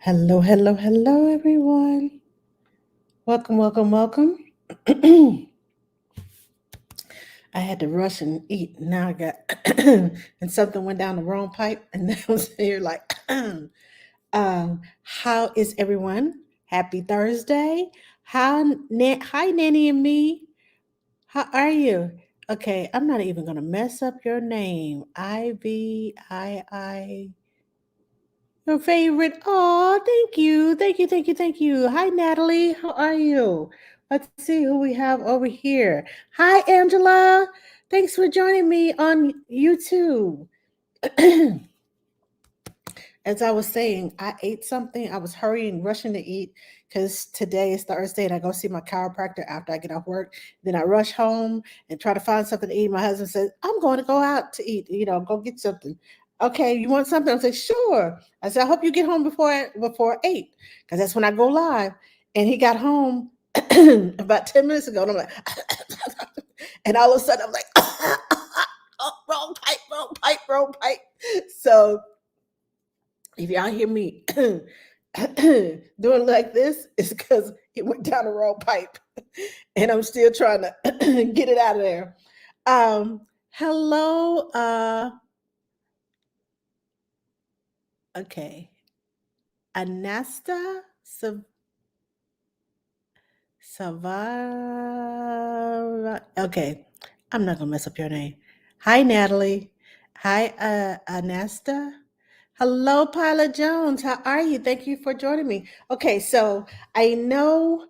Hello, hello, hello, everyone. Welcome, welcome, welcome. I had to rush and eat. Now I got, and something went down the wrong pipe. And now I'm sitting here like, how is everyone? Happy Thursday. Hi, Nanny and me. How are you? Okay, I'm not even going to mess up your name. I. Your favorite. Oh, thank you. Thank you. Thank you. Thank you. Hi, Natalie. How are you? Let's see who we have over here. Hi, Angela. Thanks for joining me on YouTube. As I was saying, I ate something. I was hurrying, rushing to eat because today is Thursday and I go see my chiropractor after I get off work. Then I rush home and try to find something to eat. My husband says, I'm going to go out to eat, go get something. Okay, you want something? I said, sure. I said, I hope you get home before 8, because that's when I go live. And he got home about 10 minutes ago. And I'm like, and all of a sudden I'm like, oh, wrong pipe, wrong pipe, wrong pipe. So if y'all hear me doing like this, it's because it went down the wrong pipe and I'm still trying to get it out of there. Hello. Okay. Anasta Savara. Okay. I'm not going to mess up your name. Hi, Natalie. Hi, Anasta. Hello, Pilot Jones. How are you? Thank you for joining me. Okay, so I know.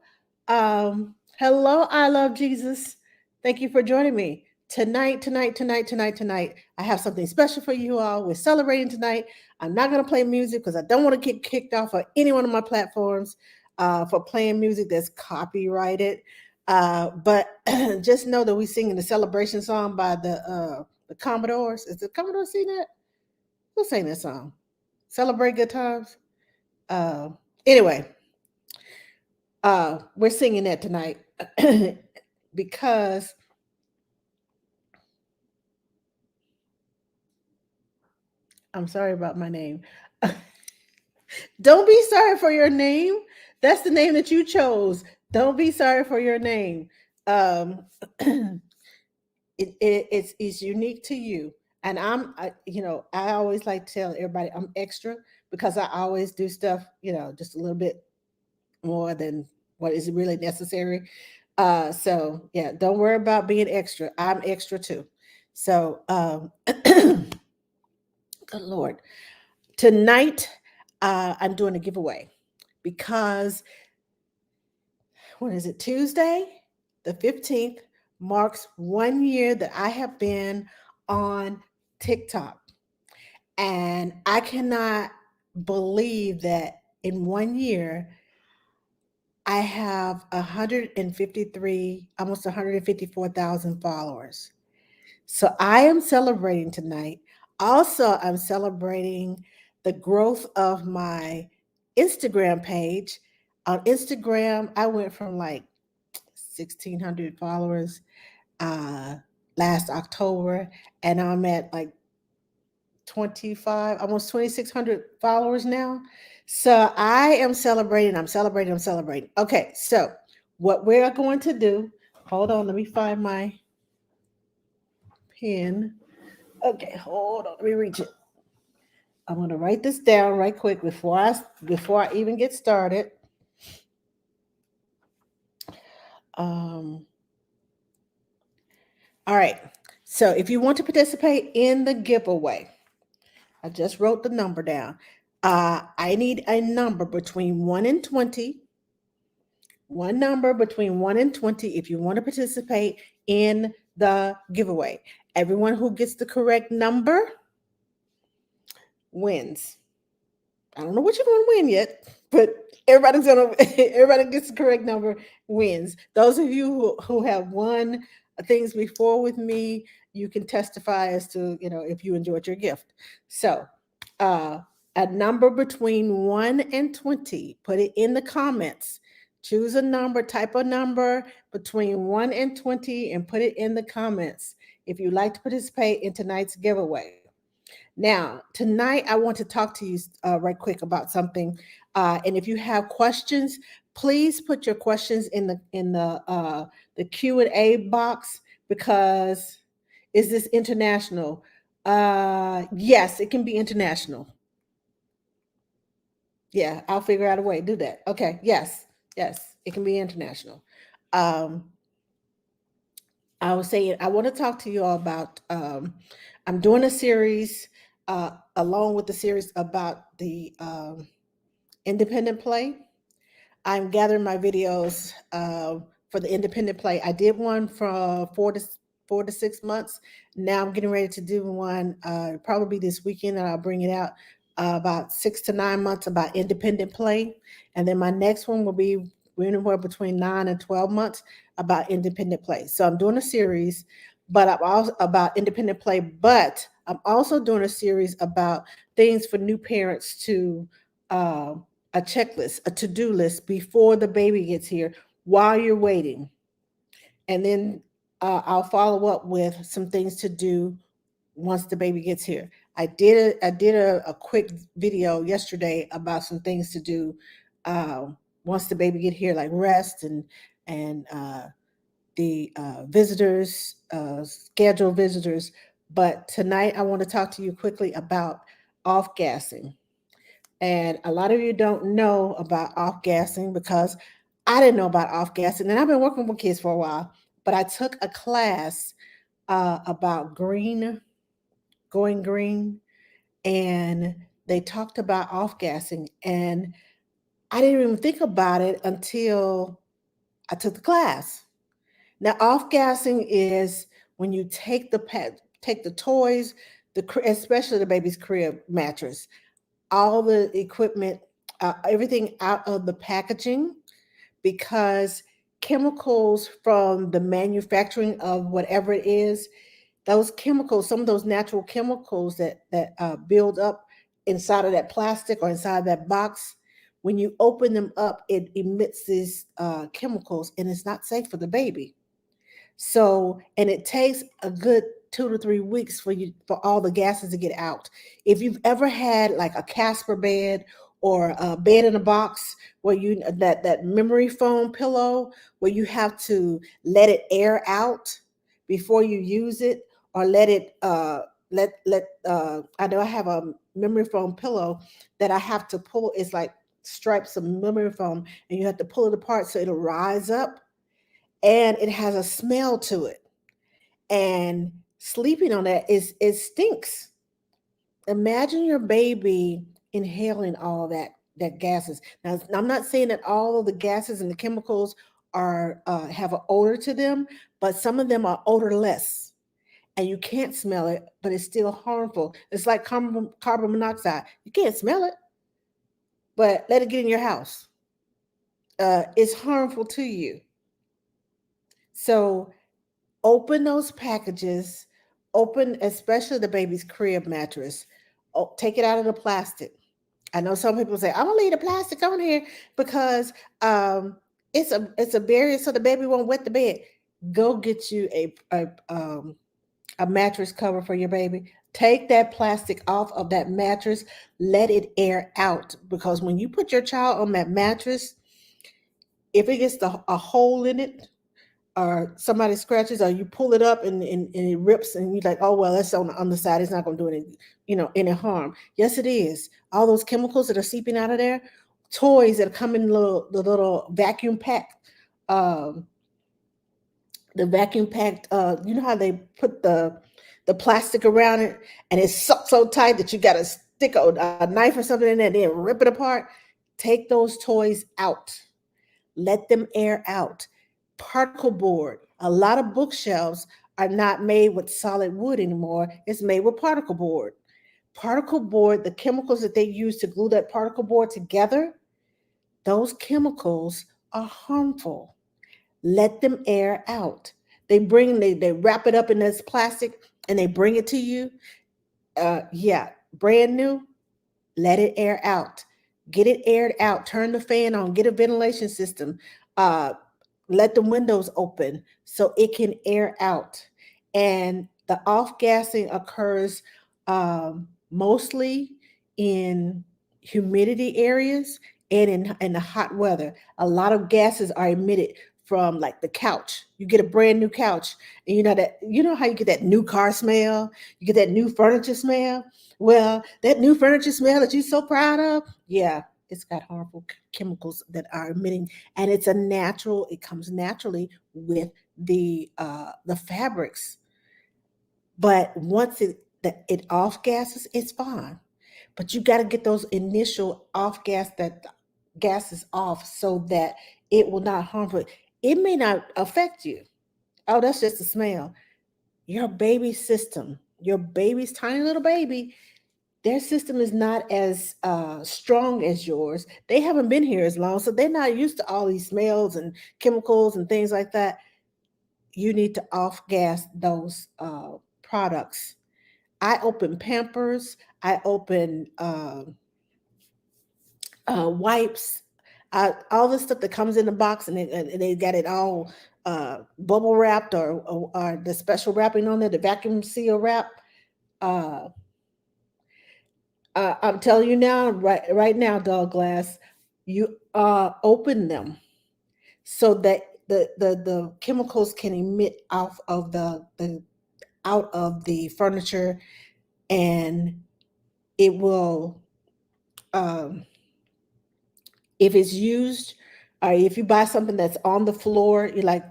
Hello, I love Jesus. Thank you for joining me tonight. I have something special for you all. We're celebrating tonight. I'm not going to play music because I don't want to get kicked off of any one of my platforms for playing music that's copyrighted. But just know that we're singing the celebration song by the Commodores. Is the Commodore sing that? Who sang that song? Celebrate good times. Uh, anyway, we're singing that tonight because I'm sorry about my name. Don't be sorry for your name. That's the name that you chose. Don't be sorry for your name. Um, it's unique to you, and I always like to tell everybody I'm extra because I always do stuff, just a little bit more than what is really necessary. So yeah, don't worry about being extra. I'm extra too. So good Lord. Tonight I'm doing a giveaway because when is it? Tuesday, the 15th marks 1 year that I have been on TikTok. And I cannot believe that in 1 year I have 153, almost 154,000 followers. So I am celebrating tonight. Also, I'm celebrating the growth of my Instagram page. On Instagram, I went from like 1,600 followers uh, last October, and I'm at like 25, almost 2,600 followers now. So I am celebrating. I'm celebrating. Okay, so what we're going to do, hold on, let me find my pen. Okay, hold on, let me reach it. I'm going to write this down right quick before I even get started. Um, all right. So if you want to participate in the giveaway, I just wrote the number down. I need a number between 1 and 20. One number between 1 and 20 if you want to participate in the giveaway. Everyone who gets the correct number wins. I don't know what you're going to win yet, but everybody gets the correct number wins. Those of you who have won things before with me, you can testify as to, if you enjoyed your gift. So, a number between 1 and 20, put it in the comments. Choose a number, type a number between 1 and 20 and put it in the comments if you'd like to participate in tonight's giveaway. Now, tonight I want to talk to you right quick about something. And if you have questions, please put your questions in the Q&A box, because is this international? Yes, it can be international. Yeah, I'll figure out a way to do that. Okay, yes, yes, it can be international. Um, I was saying I want to talk to you all about. I'm doing a series along with the series about the independent play. I'm gathering my videos for the independent play. I did one from 4 to 6 months. Now I'm getting ready to do one probably this weekend, and I'll bring it out about 6 to 9 months about independent play, and then my next one will be anywhere between 9 and 12 months about independent play. So I'm doing a series, but I'm also about independent play. But I'm also doing a series about things for new parents to. Uh, a checklist, a to-do list before the baby gets here while you're waiting. And then I'll follow up with some things to do once the baby gets here. I did a quick video yesterday about some things to do uh, once the baby get here, like rest and the visitors, scheduled visitors. But tonight I want to talk to you quickly about off gassing. And a lot of you don't know about off gassing, because I didn't know about off gassing. And I've been working with kids for a while, but I took a class about going green, and they talked about off gassing. And I didn't even think about it until I took the class. Now, off gassing is when you take the toys, especially the baby's crib mattress, all the equipment, everything out of the packaging, because chemicals from the manufacturing of whatever it is, those chemicals, some of those natural chemicals that build up inside of that plastic or inside that box, when you open them up, it emits these chemicals, and it's not safe for the baby. So, and it takes a good 2 to 3 weeks for all the gases to get out. If you've ever had like a Casper bed or a bed in a box where that memory foam pillow where you have to let it air out before you use it, or let it let I know I have a memory foam pillow that I have to pull. It's like stripes of memory foam, and you have to pull it apart so it'll rise up, and it has a smell to it. And sleeping on that is it stinks. Imagine your baby inhaling all that gases. Now, I'm not saying that all of the gases and the chemicals are have an odor to them, but some of them are odorless, and you can't smell it, but it's still harmful. It's like carbon monoxide. You can't smell it, but let it get in your house. It's harmful to you. So open those packages, open especially the baby's crib mattress. Oh, take it out of the plastic. I know some people say, "I'm gonna leave the plastic on here because it's a barrier so the baby won't wet the bed." Go get you a mattress cover for your baby. Take that plastic off of that mattress. Let it air out, because when you put your child on that mattress, if it gets a hole in it, or somebody scratches, or you pull it up and it rips, and you're like, oh well, that's on the underside, it's not going to do any harm. Yes, it is. All those chemicals that are seeping out of there, toys that come in the little vacuum pack, um, the vacuum packed, you know how they put the plastic around it, and it's so tight that you got to stick a knife or something in there and then rip it apart. Take those toys out, let them air out. Particle board. A lot of bookshelves are not made with solid wood anymore. It's made with particle board. Particle board, the chemicals that they use to glue that particle board together, those chemicals are harmful. Let them air out. They wrap it up in this plastic and they bring it to you. Yeah, brand new. Let it air out. Get it aired out. Turn the fan on. Get a ventilation system. Uh, let the windows open so it can air out. And the off gassing occurs. mostly in humidity areas and in the hot weather. A lot of gases are emitted from like the couch. You get a brand new couch, and you know how you get that new car smell, you get that new furniture smell. Well, that new furniture smell that you're so proud of, yeah, it's got harmful chemicals that are emitting, and it's a natural. It comes naturally with the fabrics, but once it off gases, it's fine. But you got to get those initial off gases off so that it will not harmful. It may not affect you. Oh, that's just a smell. Your baby system, your baby's tiny little baby, their system is not as strong as yours. They haven't been here as long, so they're not used to all these smells and chemicals and things like that. You need to off gas those products. I open Pampers. I open wipes, all the stuff that comes in the box, and they got it all bubble wrapped or the special wrapping on there, the vacuum seal wrap. Uh, I'm telling you now, right now, Dog Glass, you open them so that the chemicals can emit off of the out of the furniture, and it will um, if it's used, if you buy something that's on the floor, you like,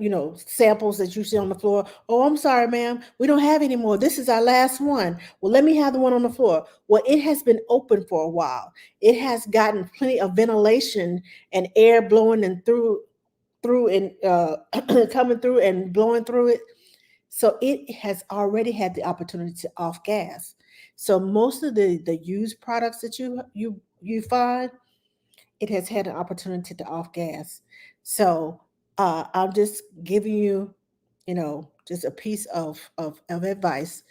samples that you see on the floor. Oh, I'm sorry, ma'am, we don't have any more. This is our last one. Well, let me have the one on the floor. Well, it has been open for a while. It has gotten plenty of ventilation and air blowing and through and coming through and blowing through it. So it has already had the opportunity to off gas. So most of the used products that you find, it has had an opportunity to off gas. So I'm just giving you, just a piece of advice.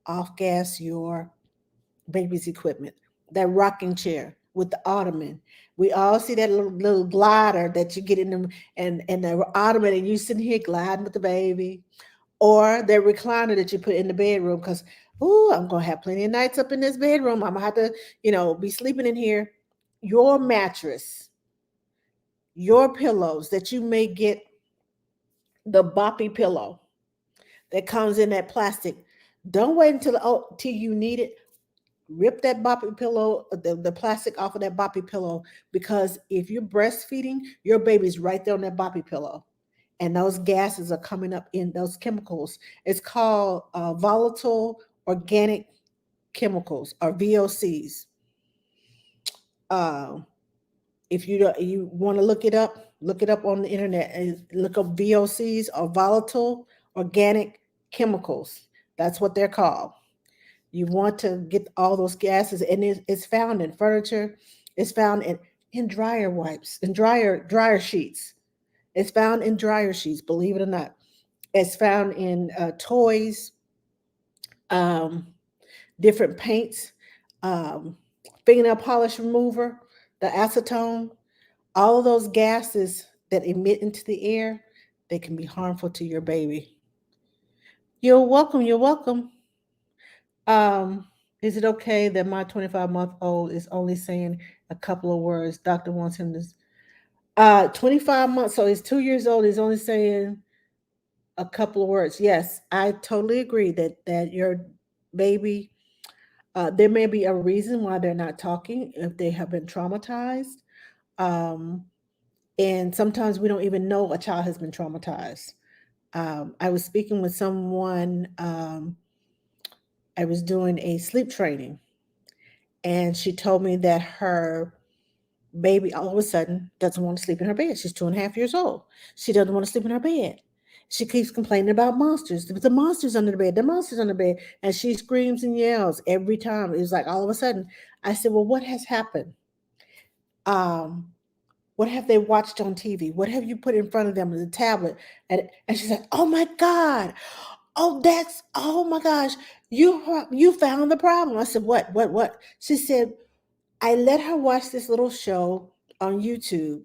Off gas your baby's equipment. That rocking chair with the ottoman. We all see that little glider that you get in them, and the ottoman, and you sitting here gliding with the baby, or the recliner that you put in the bedroom because, oh, I'm gonna have plenty of nights up in this bedroom. I'm gonna have to, be sleeping in here. Your mattress, your pillows that you may get, the boppy pillow that comes in that plastic. Don't wait till you need it. Rip that boppy pillow, the plastic off of that boppy pillow, because if you're breastfeeding, your baby's right there on that boppy pillow. And those gases are coming up in those chemicals. It's called volatile organic chemicals, or VOCs. Uh, if you want to look it up on the internet and look up VOCs, or volatile organic chemicals. That's what they're called. You want to get all those gases, and it's found in furniture. It's found in dryer wipes and dryer sheets. It's found in dryer sheets. Believe it or not, it's found in toys, um, different paints, um, fingernail polish remover, the acetone. All of those gases that emit into the air, they can be harmful to your baby. You're welcome. You're welcome. Um, is it okay that my 25-month-old is only saying a couple of words? Doctor wants him to 25 months, so he's 2 years old. He's only saying a couple of words. Yes, I totally agree that your baby, there may be a reason why they're not talking if they have been traumatized. Um, and sometimes we don't even know a child has been traumatized. I was speaking with someone. I was doing a sleep training, and she told me that her baby all of a sudden doesn't want to sleep in her bed. She's 2.5 years old. She doesn't want to sleep in her bed. She keeps complaining about monsters. The monsters under the bed, the monsters under the bed. And she screams and yells every time. It was like all of a sudden. I said, well, what has happened? Um, what have they watched on TV? What have you put in front of them as a tablet? And she said, oh my God. Oh my gosh. You found the problem. I said, what? She said, I let her watch this little show on YouTube,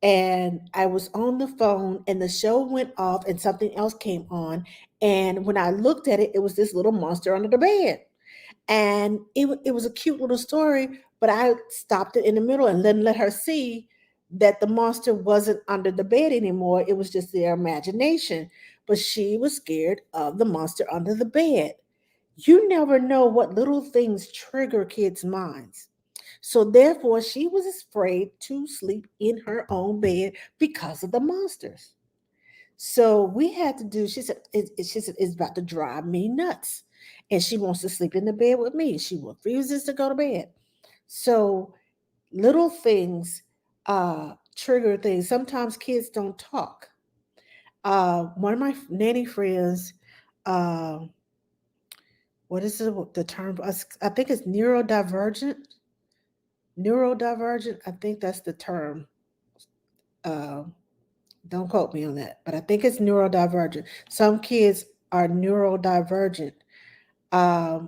and I was on the phone, and the show went off and something else came on. And when I looked at it, it was this little monster under the bed. And it was a cute little story, but I stopped it in the middle and then let her see that the monster wasn't under the bed anymore. It was just their imagination. But she was scared of the monster under the bed. You never know what little things trigger kids' minds. So therefore, she was afraid to sleep in her own bed because of the monsters. So we had to do. She said it's about to drive me nuts, and she wants to sleep in the bed with me. She refuses to go to bed. So little things trigger things. Sometimes kids don't talk. One of my nanny friends, uh, what is the term? I think it's neurodivergent. Neurodivergent. I think that's the term. Uh, don't quote me on that, but I think it's neurodivergent. Some kids are neurodivergent,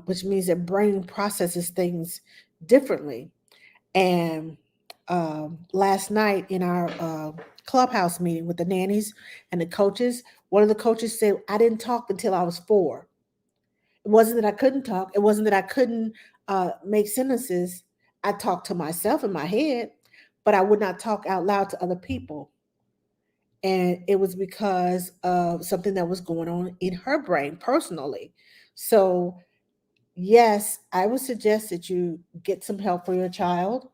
which means their brain processes things differently. And last night in our clubhouse meeting with the nannies and the coaches, one of the coaches said, I didn't talk until I was 4. It wasn't that I couldn't talk, it wasn't that I couldn't make sentences. I talked to myself in my head, but I would not talk out loud to other people. And it was because of something that was going on in her brain personally. So yes, I would suggest that you get some help for your child.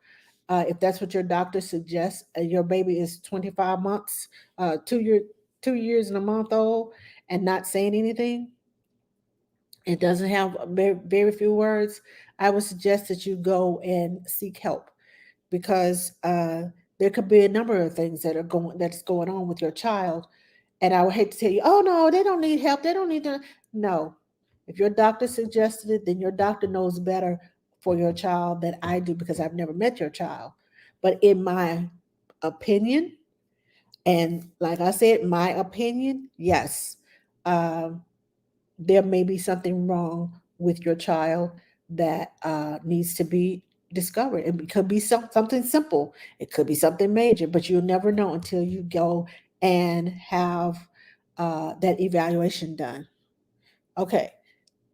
If that's what your doctor suggests, your baby is 25 months, 2 years and a month old, and not saying anything, it doesn't have very, very few words, I would suggest that you go and seek help because there could be a number of things that's going on with your child. And I would hate to tell you, oh no, they don't need help. They don't need to. No, if your doctor suggested it, then your doctor knows better for your child than I do because I've never met your child. But in my opinion, and like I said, my opinion, yes, um, there may be something wrong with your child that needs to be discovered. It could be something simple, it could be something major, but you'll never know until you go and have that evaluation done. Okay,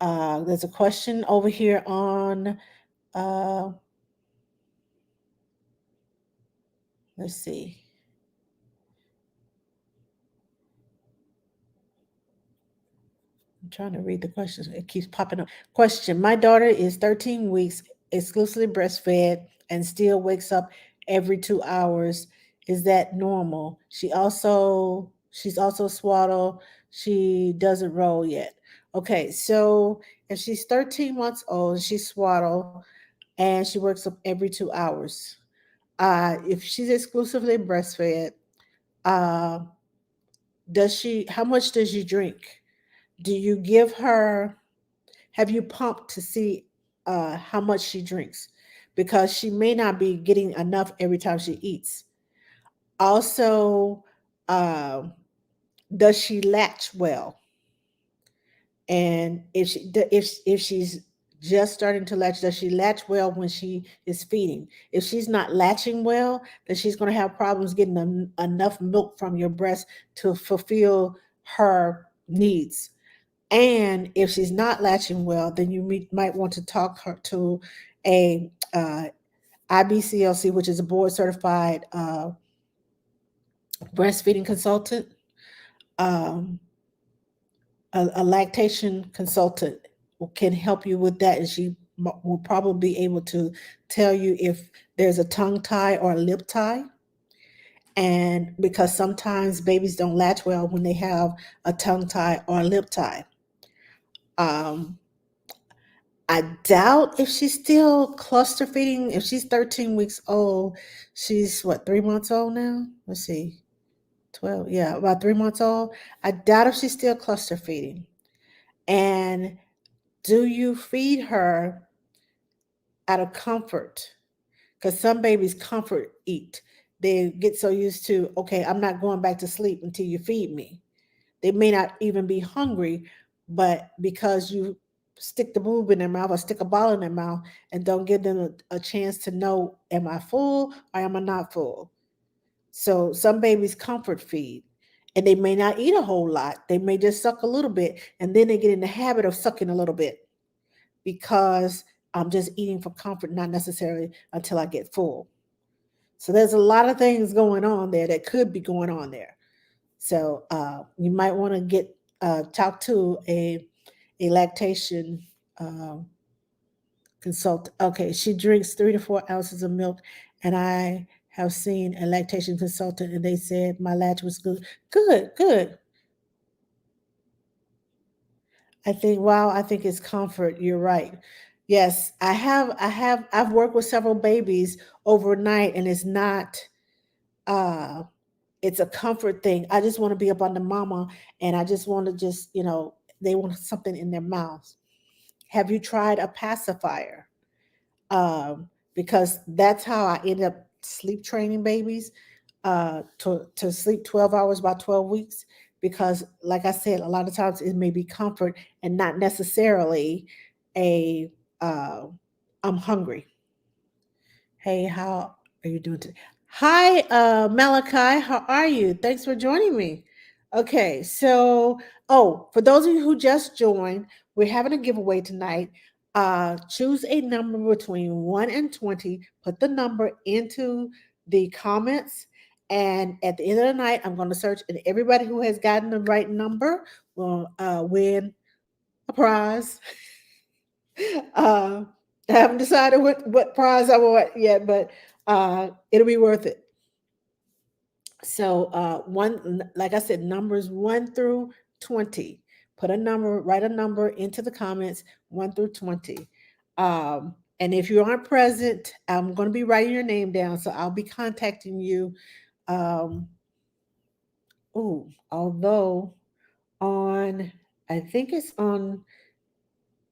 there's a question over here on, uh, let's see. I'm trying to read the questions. It keeps popping up. Question: my daughter is 13 weeks, exclusively breastfed, and still wakes up every 2 hours. Is that normal? She's also swaddled. She doesn't roll yet. Okay, so if she's 13 months old, she's swaddled, and she wakes up every 2 hours. If she's exclusively breastfed, uh, does she? How much does she drink? Do you give her have you pumped to see how much she drinks? Because she may not be getting enough every time she eats. Also, uh, does she latch well? And if she's just starting to latch, does she latch well when she is feeding? If she's not latching well, then she's going to have problems getting enough milk from your breast to fulfill her needs. And if she's not latching well, then you might want to talk her to a IBCLC, which is a board certified breastfeeding consultant, um, a lactation consultant can help you with that, and she will probably be able to tell you if there's a tongue tie or a lip tie. And because sometimes babies don't latch well when they have a tongue tie or a lip tie. Um, I doubt if she's still cluster feeding. If she's 13 weeks old, she's what, 3 months old now? Let's see, 12. Yeah, about 3 months old. I doubt if she's still cluster feeding. And do you feed her out of comfort? Because some babies comfort eat. They get so used to, okay, I'm not going back to sleep until you feed me. They may not even be hungry, but because you stick the boob in their mouth or stick a ball in their mouth and don't give them a chance to know, am I full or am I not full? So some babies comfort feed and they may not eat a whole lot. They may just suck a little bit and then they get in the habit of sucking a little bit. because I'm just eating for comfort, not necessarily until I get full. So there's a lot of things going on there that could be going on there. So you might want to get talk to a lactation uh, consultant. Okay, she drinks 3 to 4 ounces of milk, and I have seen a lactation consultant, and they said my latch was good. Good, good. I think, wow, I think it's comfort. You're right. Yes, I've worked with several babies overnight, and it's not. Uh, it's a comfort thing. I just want to be up on the mama, and I just want to just they want something in their mouths. Have you tried a pacifier? Because that's how I end up sleep training babies to sleep 12 hours by 12 weeks. Because, like I said, a lot of times it may be comfort and not necessarily a uh, I'm hungry. Hey, how are you doing today? Hi, Malachi. How are you? Thanks for joining me. Okay, so for those of you who just joined, we're having a giveaway tonight. Choose a number between 1 and 20. Put the number into the comments, and at the end of the night, I'm going to search, and everybody who has gotten the right number will win a prize. uh, I haven't decided what prize I want yet, but it'll be worth it. So like I said, numbers 1 through 20. Write a number into the comments, 1 through 20. And if you aren't present, I'm going to be writing your name down, so I'll be contacting you. Um, although on, I think it's on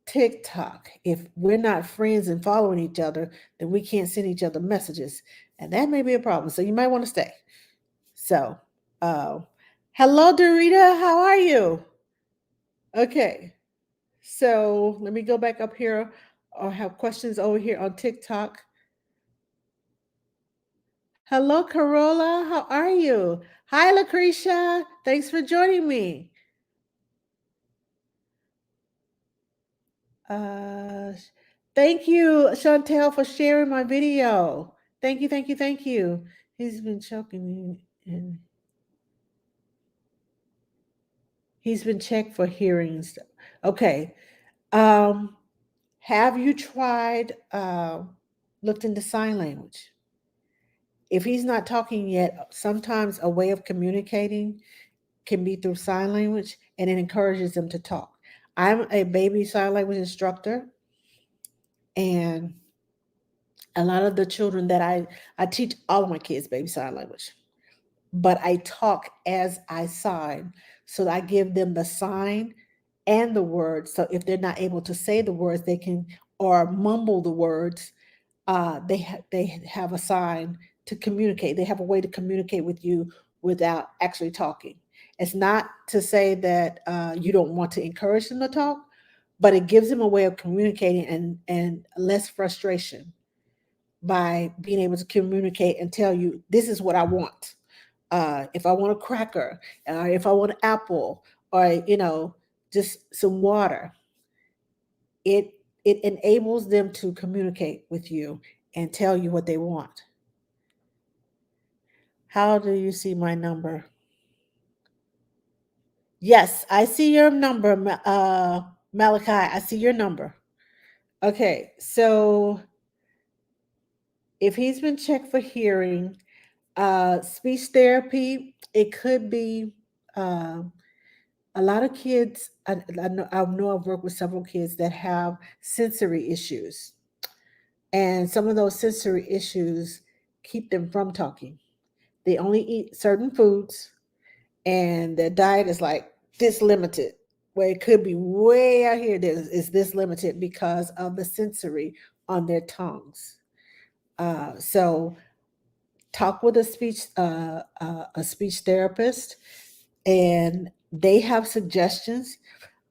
TikTok. If we're not friends and following each other, then we can't send each other messages, and that may be a problem. So you might want to stay. So, uh, hello, Dorita. How are you? Okay. So let me go back up here. I have questions over here on TikTok. Hello, Carola. How are you? Hi, Lucretia. Thanks for joining me. Uh, thank you, Chantel, for sharing my video. Thank you, thank you, thank you. He's been choking me, and he's been checked for hearing stuff. Okay. Um, have you tried looked into sign language? If he's not talking yet, sometimes a way of communicating can be through sign language, and it encourages them to talk. I'm a baby sign language instructor, and a lot of the children that I teach all of my kids baby sign language, but I talk as I sign. So I give them the sign and the words. So if they're not able to say the words, they can or mumble the words. They have a sign to communicate. They have a way to communicate with you without actually talking. It's not to say that you don't want to encourage them to talk, but it gives them a way of communicating and less frustration by being able to communicate and tell you this is what I want. If I want a cracker, if I want an apple, or just some water, it it enables them to communicate with you and tell you what they want. How do you see my number? Yes, I see your number, Malachi. I see your number. Okay, so if he's been checked for hearing, speech therapy, it could be uh, a lot of kids. I know I've worked with several kids that have sensory issues, and some of those sensory issues keep them from talking. They only eat certain foods, and their diet is like this limited. Where it could be way out here, that is this limited because of the sensory on their tongues. So talk with a speech therapist, and they have suggestions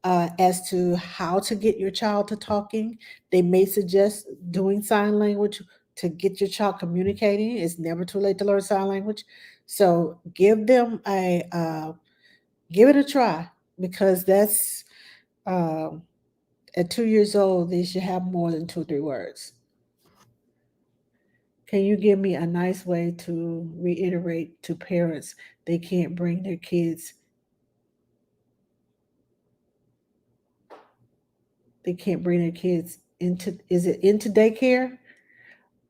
as to how to get your child to talking. They may suggest doing sign language to get your child communicating. It's never too late to learn sign language. So give it a try, because that's um, at 2 years old, they should have more than two or three words. Can you give me a nice way to reiterate to parents they can't bring their kids, they can't bring their kids into, is it into daycare?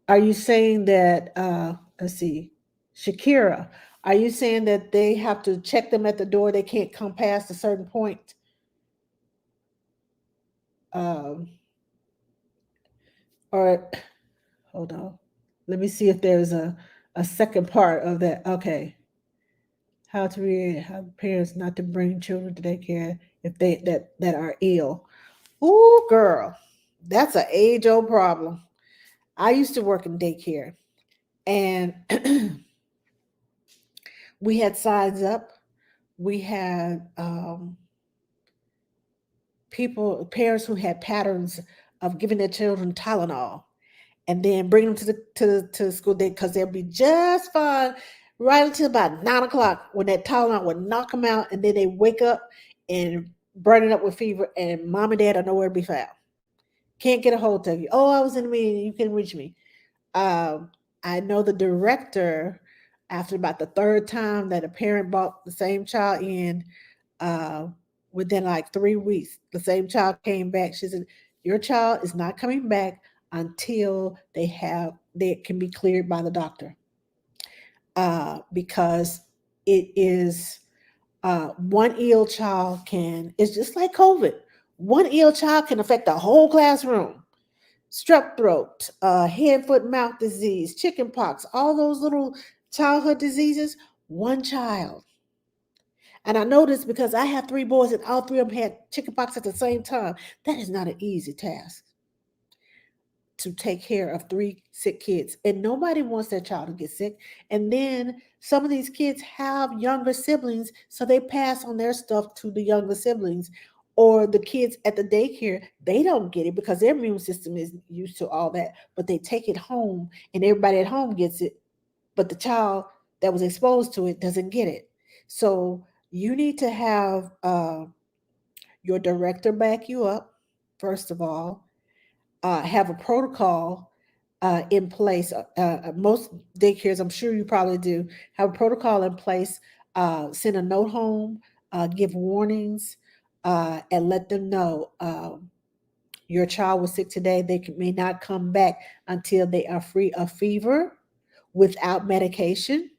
Are you saying that, let's see, Shakira, are you saying that they have to check them at the door? They can't come past a certain point? Um, or hold on. Let me see if there's a second part of that. Okay. How to read, how parents not to bring children to daycare if they that are ill. Ooh, girl, that's an age-old problem. I used to work in daycare, and we had signs up. We had parents who had patterns of giving their children Tylenol and then bring them to the school day because they'll be just fine right until about 9 o'clock when that Tylenol would knock them out, and then they wake up and burning up with fever, and mom and dad are nowhere to be found. Can't get a hold of you. Oh, I was in a meeting. You can reach me. Um, I know the director, after about the third time that a parent brought the same child in, uh, within like 3 weeks, the same child came back. She said, "Your child is not coming back until they can be cleared by the doctor, because it is one ill child can. It's just like COVID. One ill child can affect the whole classroom. Strep throat, head, foot, mouth disease, chicken pox, all those little childhood diseases. One child." And I know this because I have three boys and all three of them had chickenpox at the same time. That is not an easy task to take care of three sick kids. And nobody wants their child to get sick. And then some of these kids have younger siblings, so they pass on their stuff to the younger siblings. Or the kids at the daycare, they don't get it because their immune system is used to all that, but they take it home and everybody at home gets it, but the child that was exposed to it doesn't get it. So you need to have your director back you up, first of all, have a protocol in place. Most daycares, I'm sure you probably do, have a protocol in place, send a note home, give warnings, and let them know your child was sick today. They may not come back until they are free of fever without medication,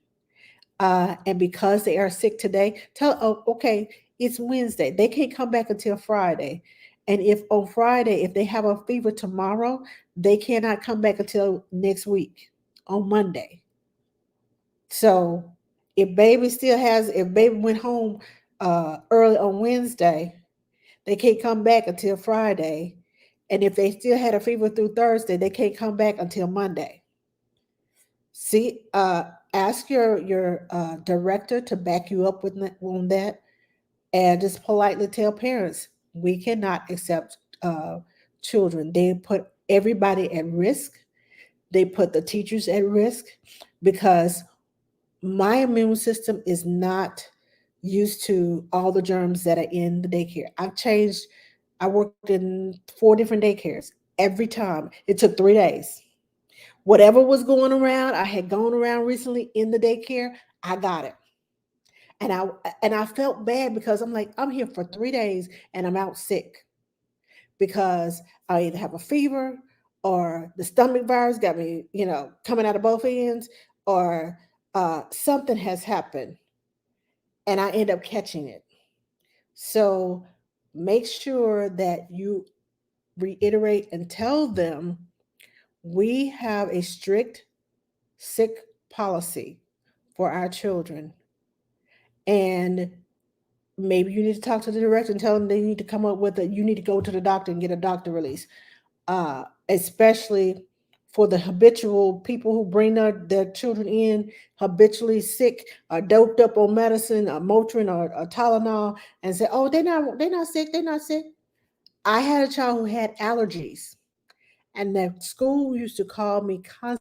and because they are sick today, oh, okay, it's Wednesday. They can't come back until Friday. And if on Friday, if they have a fever tomorrow, they cannot come back until next week on Monday. So if baby went home early on Wednesday, they can't come back until Friday. And if they still had a fever through Thursday, they can't come back until Monday. See, ask your director to back you up on that, and just politely tell parents we cannot accept children. They put everybody at risk. They put the teachers at risk because my immune system is not used to all the germs that are in the daycare. I worked in 4 different daycares. Every time it took 3 days. Whatever was going around, I had gone around recently in the daycare, I got it. And I felt bad because I'm like, I'm here for 3 days and I'm out sick because I either have a fever or the stomach virus got me, coming out of both ends, or something has happened and I end up catching it. So make sure that you reiterate and tell them we have a strict sick policy for our children. And maybe you need to talk to the director and tell them they need to come up with you need to go to the doctor and get a doctor release. Especially for the habitual people who bring their children in habitually sick or doped up on medicine or Motrin or Tylenol and say, oh, they're not sick. I had a child who had allergies, and the school used to call me constantly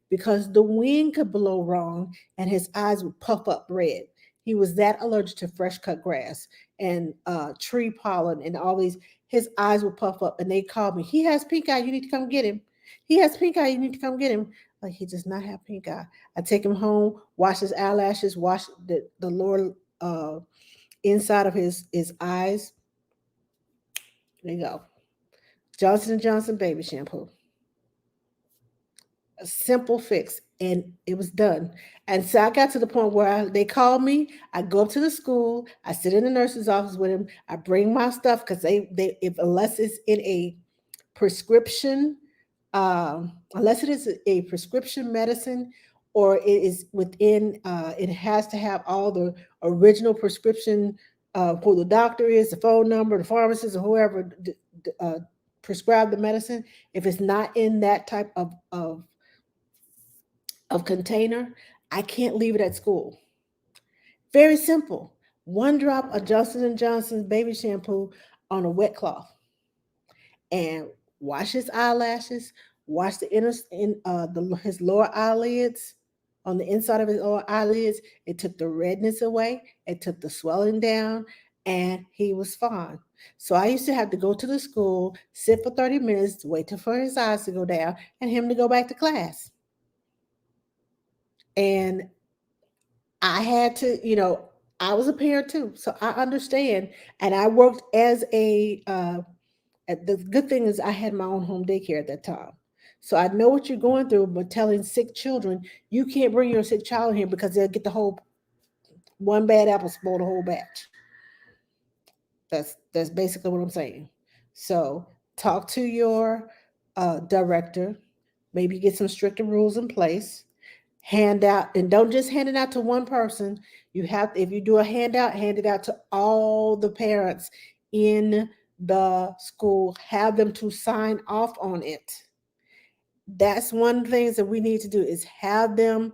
because the wind could blow wrong and his eyes would puff up red. He was that allergic to fresh cut grass and tree pollen and all these. his eyes would puff up and they called me. He has pink eye. You need to come get him. He has pink eye. You need to come get him. Like he does not have pink eye. I take him home, wash his eyelashes, wash the lower inside of his eyes. There you go. Johnson and Johnson baby shampoo. A simple fix, and it was done. And so I got to the point where they called me. I go up to the school. I sit in the nurse's office with him. I bring my stuff because they if unless it's in a prescription, unless it is a prescription medicine or it is within, it has to have all the original prescription, who the doctor is, the phone number, the pharmacist, or whoever prescribed the medicine. If it's not in that type of container, I can't leave it at school. Very simple. One drop of Johnson and Johnson's baby shampoo on a wet cloth and wash his eyelashes, wash the inner his lower eyelids, on the inside of his lower eyelids. It took the redness away, it took the swelling down, and he was fine. So I used to have to go to the school, sit for 30 minutes, wait for his eyes to go down, and him to go back to class. And I had to, I was a parent too, so I understand. And I worked as the good thing is I had my own home daycare at that time. So I know what you're going through, but telling sick children, you can't bring your sick child in here because they'll get the whole one bad apple spoil the whole batch. That's basically what I'm saying. So talk to your director, maybe get some stricter rules in place. Hand out, and don't just hand it out to one person. You have, if you do a handout, hand it out to all the parents in the school. Have them to sign off on it. That's one of the things that we need to do is have them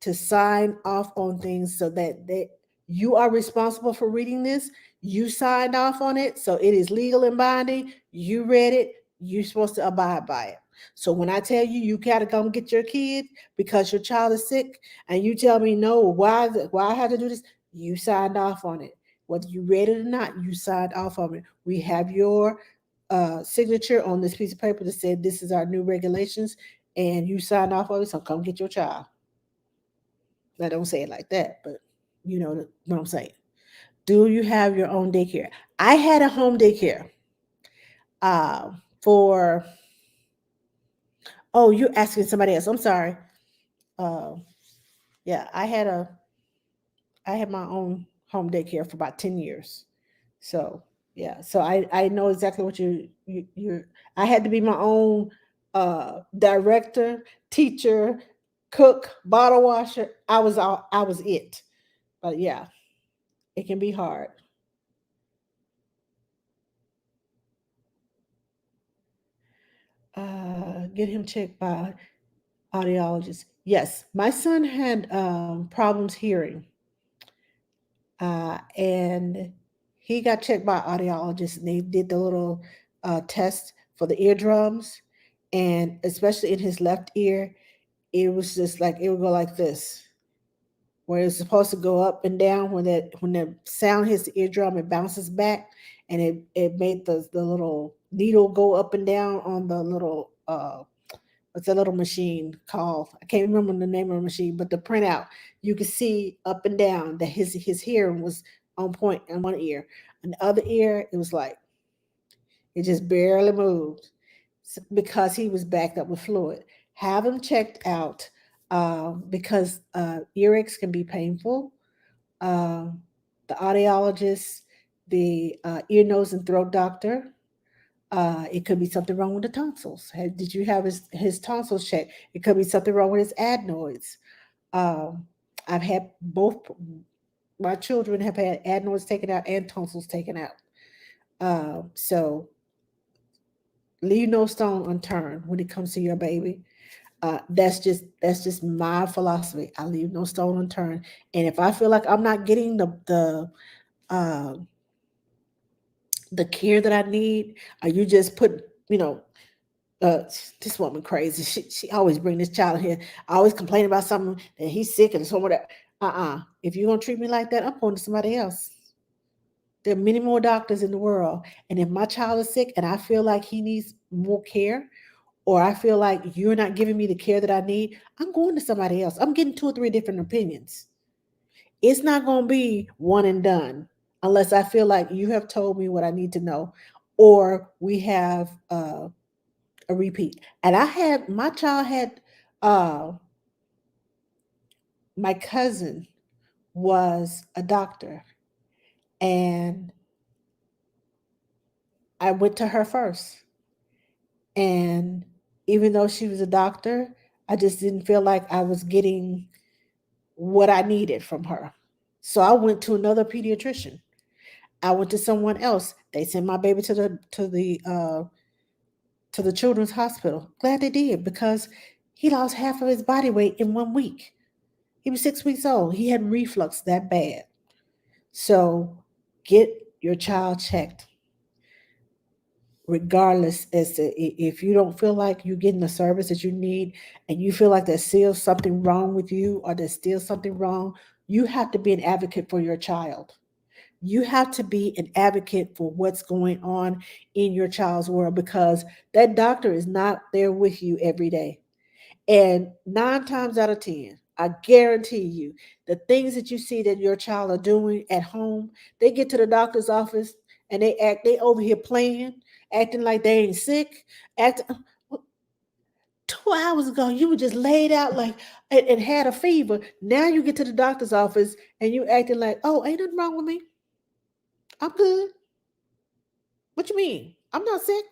to sign off on things so that you are responsible for reading this. You signed off on it, so it is legal and binding. You read it. You're supposed to abide by it. So when I tell you you gotta come get your kid because your child is sick, and you tell me no, why I have to do this? You signed off on it. Whether you read it or not, you signed off on it. We have your signature on this piece of paper that said this is our new regulations, and you signed off on it. So come get your child. I don't say it like that, but you know what I'm saying. Do you have your own daycare? I had a home daycare uh, for. Oh, you're asking somebody else. I'm sorry. Uh, yeah, I had my own home daycare for about 10 years. So yeah, so I know exactly what you're. I had to be my own director, teacher, cook, bottle washer. I was it. But yeah, it can be hard. Get him checked by audiologist. Yes, my son had problems hearing, and he got checked by audiologists, and they did the little test for the eardrums, and especially in his left ear, it was just like it would go like this, where it's supposed to go up and down. When the sound hits the eardrum, it bounces back, and it made the little needle go up and down on the little what's that little machine called? I can't remember the name of the machine, but the printout, you could see up and down that his hearing was on point in one ear. In the other ear, it was like it just barely moved because he was backed up with fluid. Have him checked out because earaches can be painful. Uh, the audiologist, the ear, nose, and throat doctor. It could be something wrong with the tonsils. Did you have his tonsils checked? It could be something wrong with his adenoids. Um, I've had both. My children have had adenoids taken out and tonsils taken out. So leave no stone unturned when it comes to your baby. That's just my philosophy. I leave no stone unturned, and if I feel like I'm not getting uh, the care that I need, or you just put you know uh this woman crazy. She always bring this child here. I always complain about something that he's sick and so whatever. If you're gonna treat me like that, I'm going to somebody else. There are many more doctors in the world. And if my child is sick and I feel like he needs more care, or I feel like you're not giving me the care that I need, I'm going to somebody else. I'm getting two or three different opinions. It's not going to be one and done unless I feel like you have told me what I need to know, or we have a repeat. And I had my child had uh, my cousin was a doctor, and I went to her first. And even though she was a doctor, I just didn't feel like I was getting what I needed from her. So I went to another pediatrician. I went to someone else. They sent my baby to the children's hospital. Glad they did, because he lost half of his body weight in 1 week. He was 6 weeks old. He had reflux that bad. So get your child checked, regardless, as to if you don't feel like you're getting the service that you need, and you feel like there's still something wrong with you, or there's still something wrong. You have to be an advocate for your child. You have to be an advocate for what's going on in your child's world, because that doctor is not there with you every day. And 9 times out of 10, I guarantee you, the things that you see that your child are doing at home, they get to the doctor's office and they over here playing, acting like they ain't sick. Act 2 hours ago, you were just laid out like and had a fever. Now you get to the doctor's office and you acting like, oh, ain't nothing wrong with me. I'm good. What you mean? I'm not sick.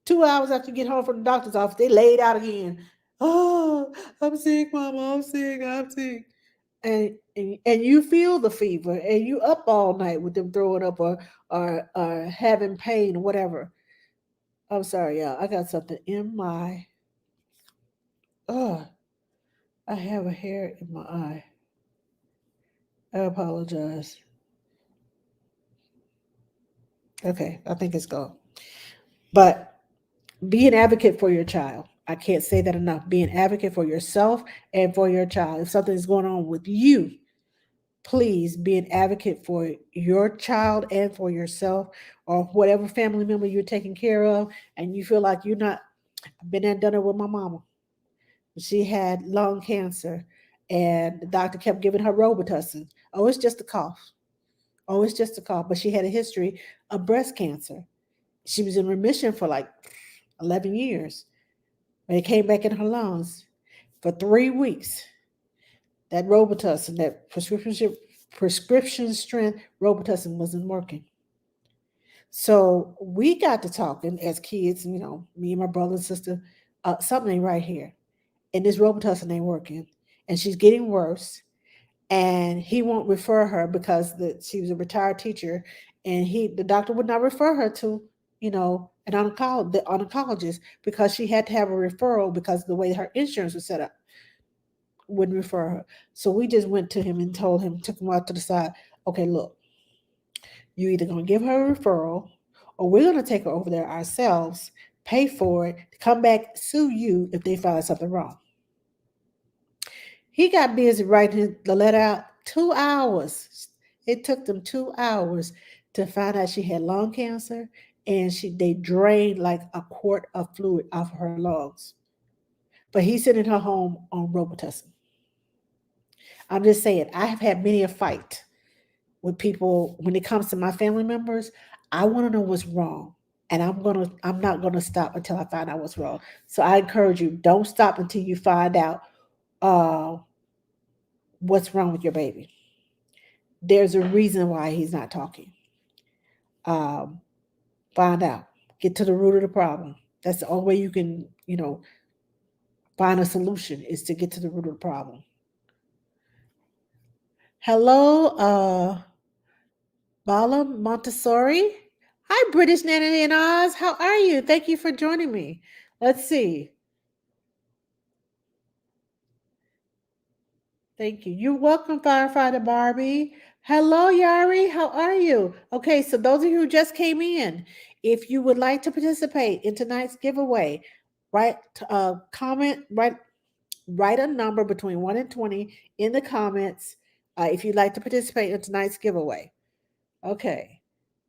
2 hours after you get home from the doctor's office, they laid out again. Oh, I'm sick, mama. I'm sick. I'm sick. And you feel the fever, and you up all night with them throwing up, or having pain or whatever. I'm sorry, y'all. I got something in my oh, I have a hair in my eye. I apologize. Okay, I think it's gone. But be an advocate for your child. I can't say that enough. Be an advocate for yourself and for your child. If something is going on with you, please be an advocate for your child and for yourself, or whatever family member you're taking care of, and you feel like you're not. I've been there and done it with my mama. She had lung cancer, and the doctor kept giving her Robitussin. Oh, it's just a cough. Oh, it's just a cough. But she had a history of breast cancer. She was in remission for like 11 years. But it came back in her lungs for 3 weeks. That Robitussin, that prescription strength Robitussin wasn't working. So we got to talking as kids, me and my brother and sister, something ain't right here. And this Robitussin ain't working. And she's getting worse. And he won't refer her because she was a retired teacher. And the doctor would not refer her to, the oncologist, because she had to have a referral because of the way her insurance was set up, wouldn't refer her. So we just went to him and took him out to the side. Okay, look, you either gonna give her a referral, or we're gonna take her over there ourselves, pay for it, come back, sue you if they find something wrong. He got busy writing the letter out. 2 hours. It took them 2 hours to find out she had lung cancer, and they drained like a quart of fluid off of her lungs. But he's sending her home on Robitussin. I'm just saying, I have had many a fight with people when it comes to my family members. I want to know what's wrong. And I'm not gonna stop until I find out what's wrong. So I encourage you, don't stop until you find out uh, what's wrong with your baby. There's a reason why he's not talking. Um, find out. Get to the root of the problem. That's the only way you can, find a solution, is to get to the root of the problem. Hello, Bala Montessori. Hi, British Nana in Oz. How are you? Thank you for joining me. Let's see. Thank you. You're welcome, Firefighter Barbie. Hello, Yari. How are you? Okay, so those of you who just came in, if you would like to participate in tonight's giveaway, write comment, write a number between 1 and 20 in the comments if you'd like to participate in tonight's giveaway. Okay.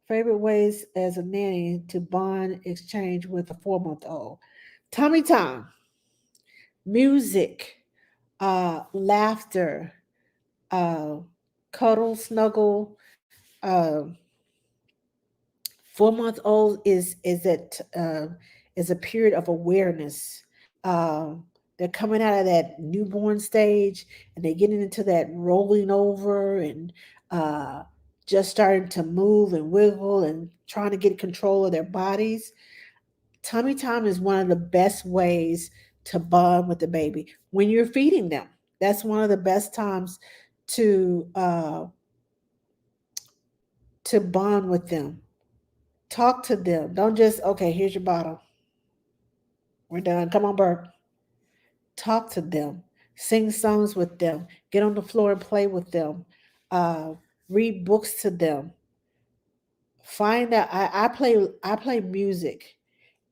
Favorite ways as a nanny to bond exchange with a 4 month old. Tummy time, music, laughter, uh, cuddle, snuggle. Uh, 4 month old is a period of awareness. They're coming out of that newborn stage and they're getting into that rolling over and uh, just starting to move and wiggle and trying to get control of their bodies. Tummy time is one of the best ways to bond with the baby when you're feeding them. That's one of the best times to uh, to bond with them. Talk to them. Don't just, okay, here's your bottle. We're done. Come on, Burp. Talk to them. Sing songs with them. Get on the floor and play with them. Uh, read books to them. Find out. I play music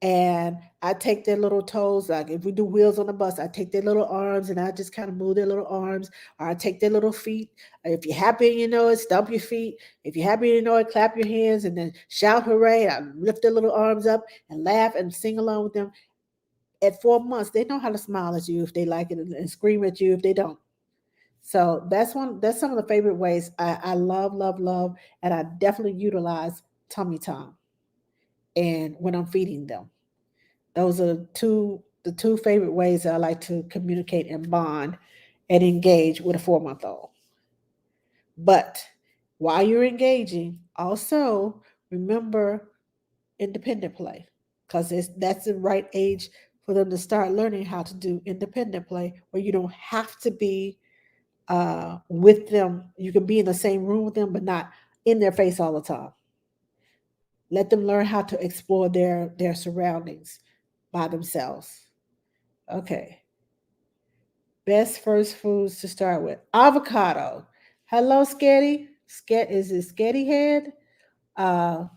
and I take their little toes. Like if we do wheels on the bus, I take their little arms and I just kind of move their little arms, or I take their little feet. If you're happy and you know it, stomp your feet. If you're happy and you know it, clap your hands and then shout hooray. I lift their little arms up and laugh and sing along with them. At 4 months, they know how to smile at you if they like it and scream at you if they don't. So that's some of the favorite ways I love, love, love, and I definitely utilize tummy time and when I'm feeding them. Those are the two favorite ways that I like to communicate and bond and engage with a 4 month old. But while you're engaging, also remember independent play because that's the right age for them to start learning how to do independent play where you don't have to be with them. You can be in the same room with them, but not in their face all the time. Let them learn how to explore their surroundings by themselves. Okay. Best first foods to start with. Avocado. Hello, Sketty. Is it Sketty Head? Uh,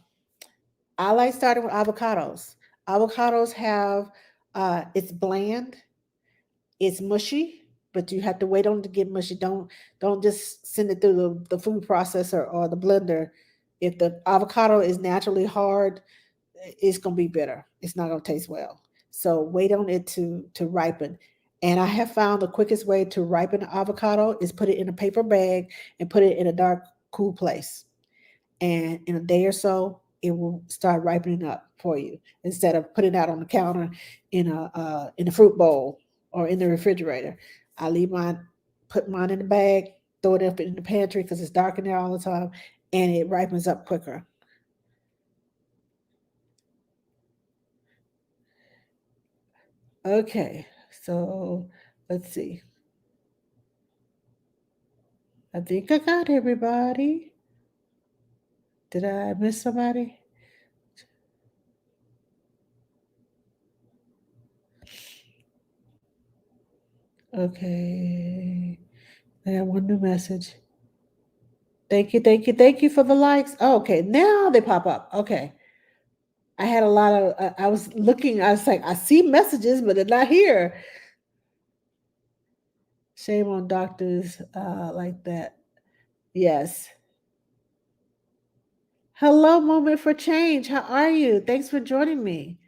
I like starting with avocados. Avocados have it's bland, it's mushy, but you have to wait on it to get mushy. Don't just send it through the food processor or the blender. If the avocado is naturally hard, it's gonna be bitter. It's not gonna taste well. So wait on it to ripen. And I have found the quickest way to ripen an avocado is put it in a paper bag and put it in a dark, cool place. And in a day or so, it will start ripening up for you instead of putting it out on the counter in a fruit bowl or in the refrigerator. I leave mine, put mine in the bag, throw it up in the pantry because it's dark in there all the time, and it ripens up quicker. Okay, so let's see. I think I got everybody. Did I miss somebody? Okay. I got one new message. Thank you, thank you, thank you for the likes. Oh, okay, now they pop up. Okay. I had a lot of, I was looking, I was like, I see messages, but they're not here. Shame on doctors like that. Yes. Hello, Moment for Change. How are you? Thanks for joining me.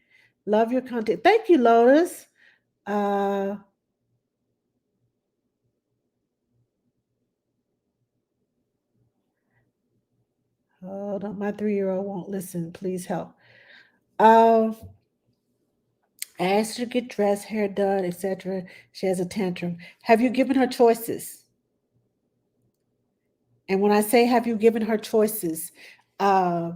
Love your content. Thank you, Lotus. Uh, Hold on, my 3-year-old won't listen. Please help. Um, I asked her to get dressed, hair done, etc. She has a tantrum. Have you given her choices? And when I say have you given her choices, uh,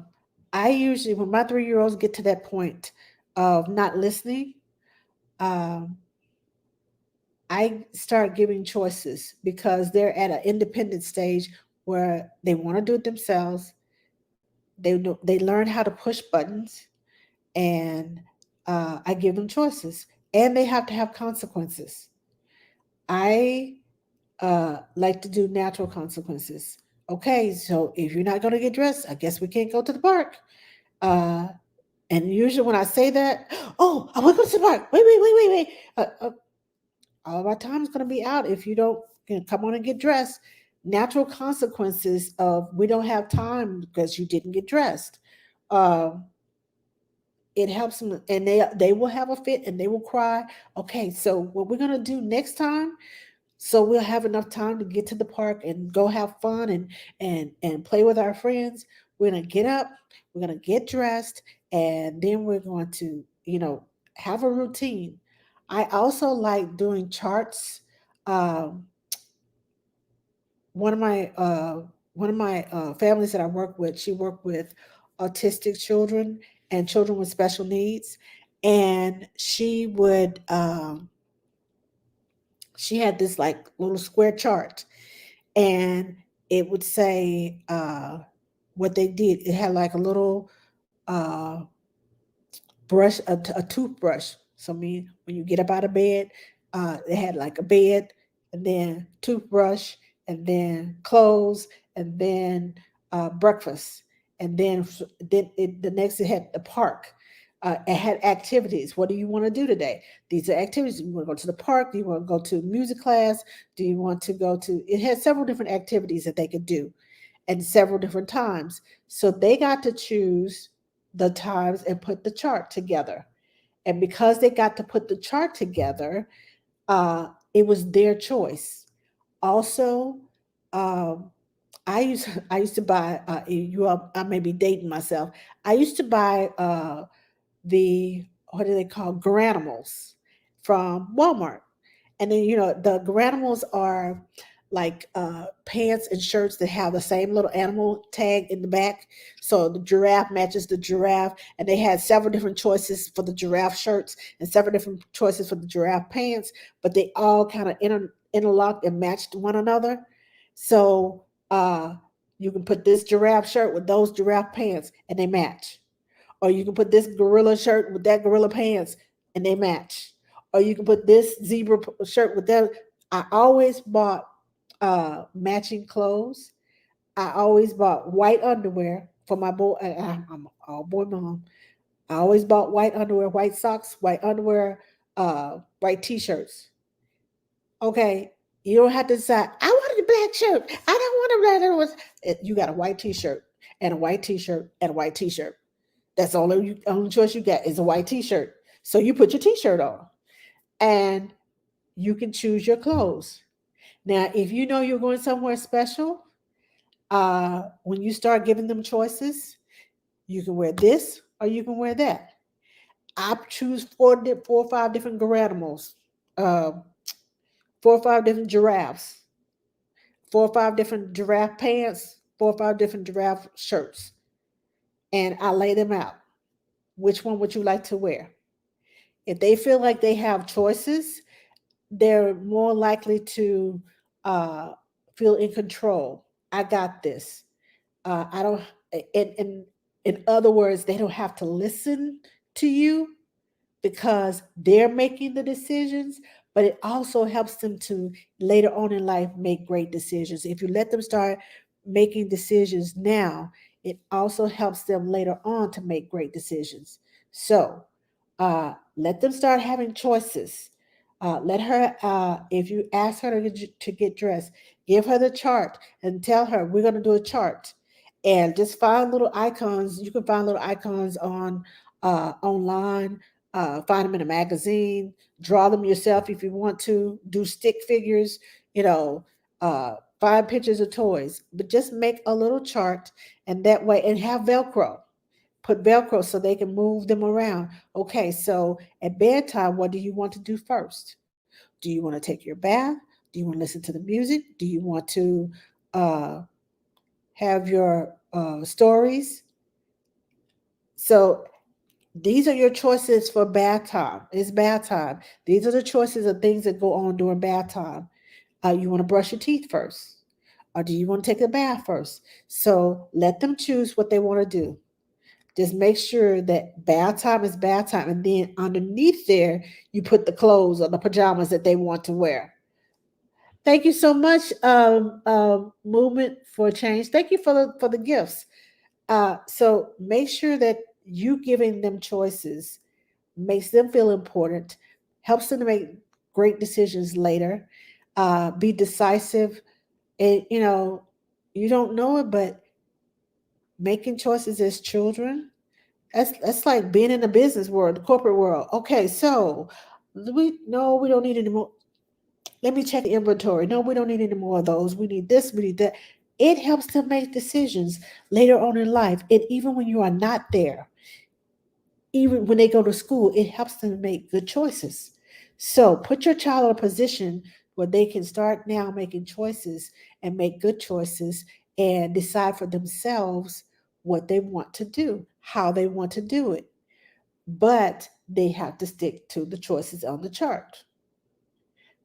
I usually, when my 3-year-olds get to that point of not listening, um, I start giving choices because they're at an independent stage where they want to do it themselves. They learn how to push buttons, and I give them choices, and they have to have consequences. I like to do natural consequences. Okay, so if you're not going to get dressed, I guess we can't go to the park. Uh, and usually when I say that, oh, I want to go to the park. Wait, wait, wait, wait, wait. All of our time is going to be out if you don't come on and get dressed. natural consequences of we don't have time because you didn't get dressed. Uh, it helps them, and they will have a fit and they will cry. Okay, so what we're gonna do next time, so we'll have enough time to get to the park and go have fun and play with our friends. We're gonna get up, we're gonna get dressed, and then we're going to, have a routine. I also like doing charts. Um, one of my families that I work with, she worked with autistic children and children with special needs, and she had this like little square chart, and it would say what they did. It had like a little uh, brush, a toothbrush. So me, when you get up out of bed, it had like a bed, and then toothbrush, and then clothes, and then breakfast, and then the next it had the park. It had activities. What do you want to do today? These are activities. Do you want to go to the park? Do you want to go to music class? Do you want to go to? It had several different activities that they could do, and several different times. So they got to choose the times and put the chart together. And because they got to put the chart together, it was their choice. Also, um, I used to buy. I may be dating myself. I used to buy the what do they call granimals from Walmart. And then, the granimals are like pants and shirts that have the same little animal tag in the back. So the giraffe matches the giraffe, and they had several different choices for the giraffe shirts and several different choices for the giraffe pants, but they all kind of interlocked and matched one another. So you can put this giraffe shirt with those giraffe pants, and they match. Or you can put this gorilla shirt with that gorilla pants, and they match. Or you can put this zebra shirt with that. I always bought matching clothes. I always bought white underwear for my boy. I'm all boy mom. I always bought white underwear, white socks, white underwear, white t-shirts. Okay, you don't have to decide. I wanted a black shirt. I don't want a red. You got a white t-shirt and a white t-shirt and a white t-shirt. That's the only choice you get is a white t-shirt. So you put your t-shirt on, and you can choose your clothes. Now, if you know you're going somewhere special, when you start giving them choices, you can wear this or you can wear that. I choose four or five different granimals, uh, four or five different giraffes, four or five different giraffe pants, four or five different giraffe shirts, and I lay them out. Which one would you like to wear? If they feel like they have choices, they're more likely to uh, feel in control. I got this. I don't. In other words, they don't have to listen to you because they're making the decisions, but it also helps them to later on in life make great decisions. If you let them start making decisions now, it also helps them later on to make great decisions. So let them start having choices. Let her, if you ask her to get dressed, give her the chart and tell her we're going to do a chart, and just find little icons. You can find little icons on online, find them in a magazine, draw them yourself if you want to, do stick figures, find pictures of toys, but just make a little chart, and that way, and have Velcro. Put Velcro so they can move them around. Okay, so at bedtime, what do you want to do first? Do you want to take your bath? Do you want to listen to the music? Do you want to uh, have your stories? So these are your choices for bath time. It's bath time. These are the choices of things that go on during bath time. You want to brush your teeth first, or do you want to take a bath first? So let them choose what they want to do. Just make sure that bath time is bath time, and then underneath there, you put the clothes or the pajamas that they want to wear. Thank you so much, Movement for Change. Thank you for the gifts. So make sure that you giving them choices makes them feel important, helps them to make great decisions later, be decisive, And you don't know it, but making choices as children, that's like being in the business world, the corporate world. Okay, so we don't need any more. Let me check the inventory. No, we don't need any more of those. We need this, we need that. It helps them make decisions later on in life. And even when you are not there, even when they go to school, it helps them make good choices. So put your child in a position where they can start now making choices and make good choices and decide for themselves what they want to do, how they want to do it. But they have to stick to the choices on the chart.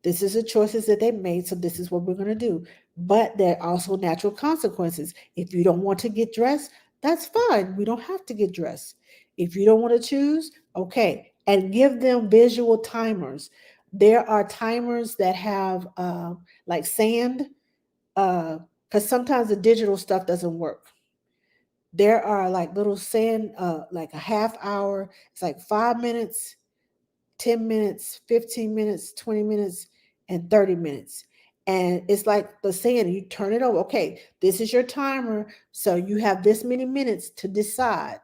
This is the choices that they made, so this is what we're going to do. But there are also natural consequences. If you don't want to get dressed, that's fine. We don't have to get dressed. If you don't want to choose, okay. And give them visual timers. There are timers that have like sand, because sometimes the digital stuff doesn't work. There are like little sand, like a half hour. It's like 5 minutes, 10 minutes, 15 minutes, 20 minutes, and 30 minutes. And it's like the saying, you turn it over. Okay, this is your timer. So you have this many minutes to decide.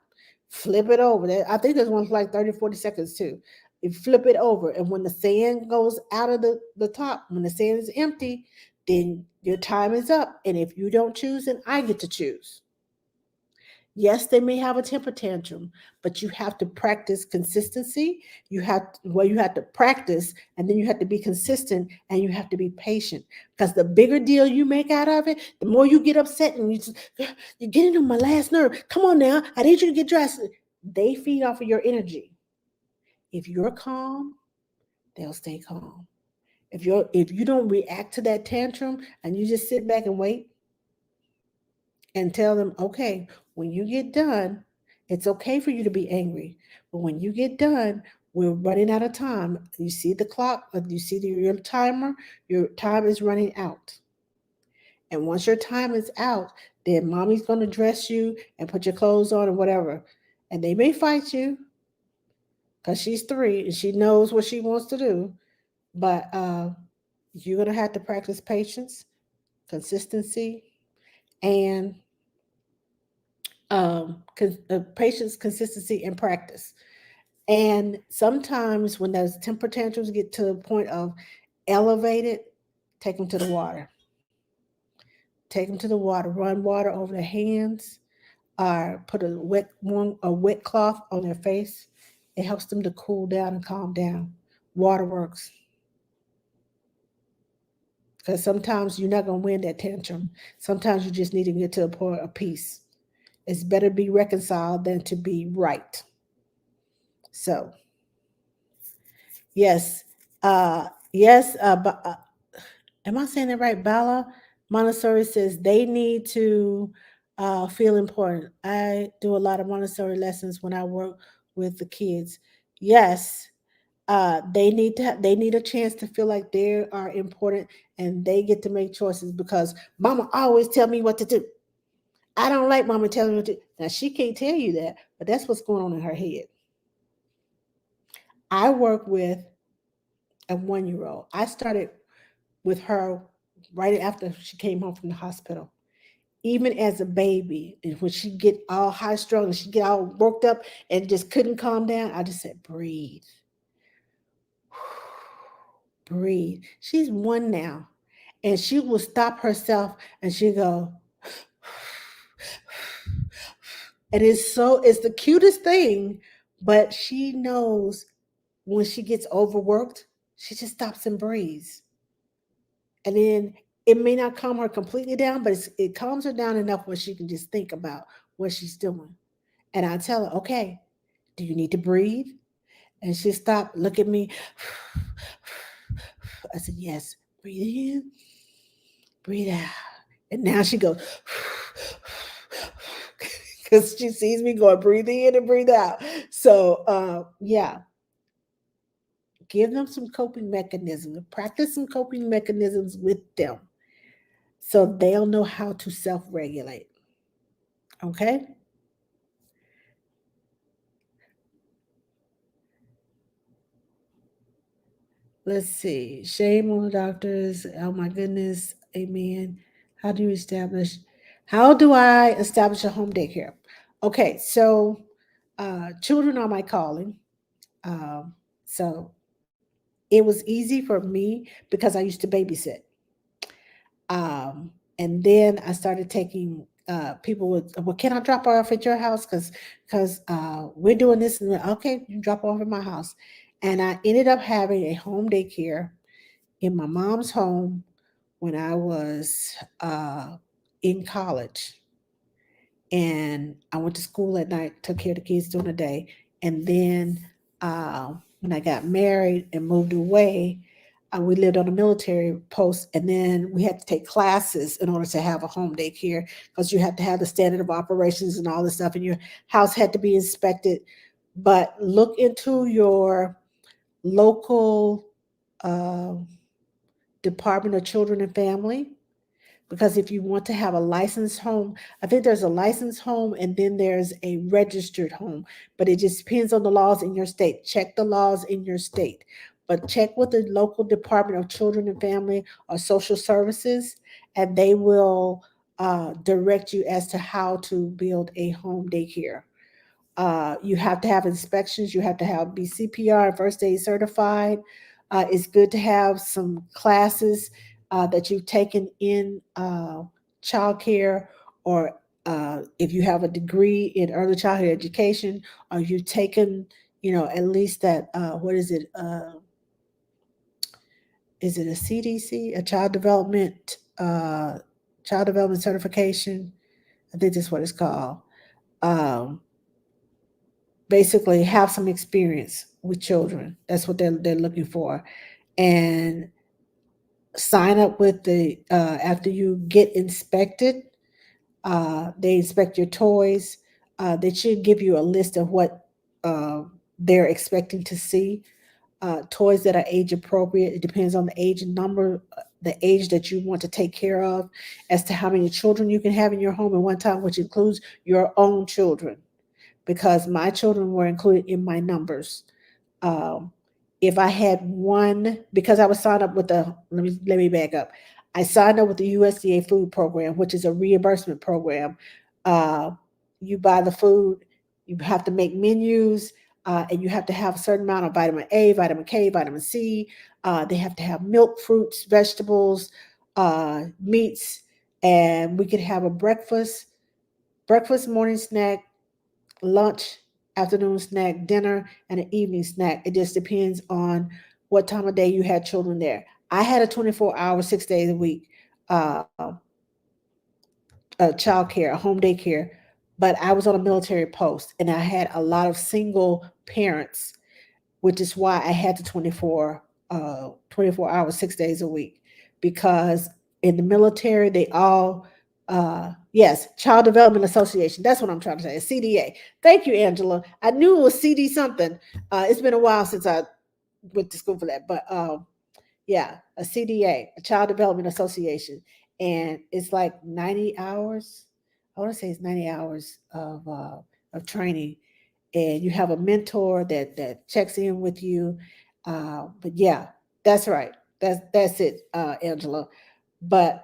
Flip it over. I think there's one for like 30, 40 seconds too. You flip it over. And when the sand goes out of the top, when the sand is empty, then your time is up. And if you don't choose, then I get to choose. Yes, they may have a temper tantrum, but you have to practice consistency. You have to practice, and then you have to be consistent, and you have to be patient. Because the bigger deal you make out of it, the more you get upset, and you're getting on my last nerve. Come on now, I need you to get dressed. They feed off of your energy. If you're calm, they'll stay calm. If you don't react to that tantrum and you just sit back and wait, and tell them, okay, when you get done, it's okay for you to be angry. But when you get done, we're running out of time. You see the clock, you see your timer, your time is running out. And once your time is out, then mommy's going to dress you and put your clothes on and whatever. And they may fight you because she's 3 and she knows what she wants to do. But you're going to have to practice patience, consistency, and patience, consistency, and practice. And sometimes when those temper tantrums get to the point of elevated, take them to the water. Take them to the water. Run water over their hands, or put a wet cloth on their face. It helps them to cool down and calm down. Water works, because sometimes you're not gonna win that tantrum. Sometimes you just need to get to a point of peace. It's better to be reconciled than to be right. So yes, uh, yes. Am I saying it right? Bala Montessori says they need to feel important. I do a lot of Montessori lessons when I work with the kids. Yes, they need a chance to feel like they are important and they get to make choices, because Mama always tell me what to do. I don't like Mama telling me what to do. Now she can't tell you that, but that's what's going on in her head. I work with a 1 year old. I started with her right after she came home from the hospital. Even as a baby, and when she get all high strung and she get all worked up and just couldn't calm down, I just said, breathe, breathe. She's 1 now, and she will stop herself and she go, and it's the cutest thing, but she knows when she gets overworked, she just stops and breathes. And then it may not calm her completely down, but it calms her down enough where she can just think about what she's doing. And I tell her, okay, do you need to breathe? And she stopped, look at me. I said, yes, breathe in, breathe out. And now she goes, because she sees me going, breathe in and breathe out. So, yeah, give them some coping mechanisms, practice some coping mechanisms with them so they'll know how to self regulate. Okay? Let's see. Shame on the doctors. Oh my goodness. Amen. How do you establish? How do I establish a home daycare? Okay, so children are my calling. Um, so it was easy for me because I used to babysit. And then I started taking people with, well, can I drop her off at your house? Because we're doing this. And okay, you drop her off at my house. And I ended up having a home daycare in my mom's home when I was in college. And I went to school at night, took care of the kids during the day. And then when I got married and moved away, we lived on a military post, and then we had to take classes in order to have a home daycare because you had to have the standard of operations and all this stuff, and your house had to be inspected. But look into your local uh, Department of Children and Family, because if you want to have a licensed home, I think there's a licensed home and then there's a registered home, but it just depends on the laws in your state. Check the laws in your state, but check with the local Department of Children and Family or Social Services, and they will direct you as to how to build a home daycare. You have to have inspections. You have to have be CPR, first aid certified. It's good to have some classes that you've taken in childcare, or if you have a degree in early childhood education, or you've taken, at least that, what is it a CDC, a child development certification? I think that's what it's called. Um, Basically have some experience with children. That's what they're looking for. And sign up with the after you get inspected, they inspect your toys. They should give you a list of what uh, they're expecting to see. Toys that are age appropriate. It depends on the age and number, the age that you want to take care of, as to how many children you can have in your home at one time, which includes your own children, because my children were included in my numbers. Um, if I had one, because I was signed up with the, let me back up. I signed up with the USDA food program, which is a reimbursement program. Uh, you buy the food, you have to make menus, and you have to have a certain amount of vitamin A, vitamin K, vitamin C. They have to have milk, fruits, vegetables, meats, and we could have a breakfast, morning snack, lunch, afternoon snack, dinner, and an evening snack. It just depends on what time of day you had children there. I had a 24-hour, 6 days a week child care, a home daycare, but I was on a military post and I had a lot of single parents, which is why I had the 24 hours, 6 days a week, because in the military, they all, yes, Child Development Association. That's what I'm trying to say, CDA. Thank you, Angela. I knew it was CD something. It's been a while since I went to school for that, but yeah, a CDA, a Child Development Association. And it's like 90 hours. I want to say it's 90 hours of training, and you have a mentor that checks in with you. But yeah, that's right. That's it, Angela. But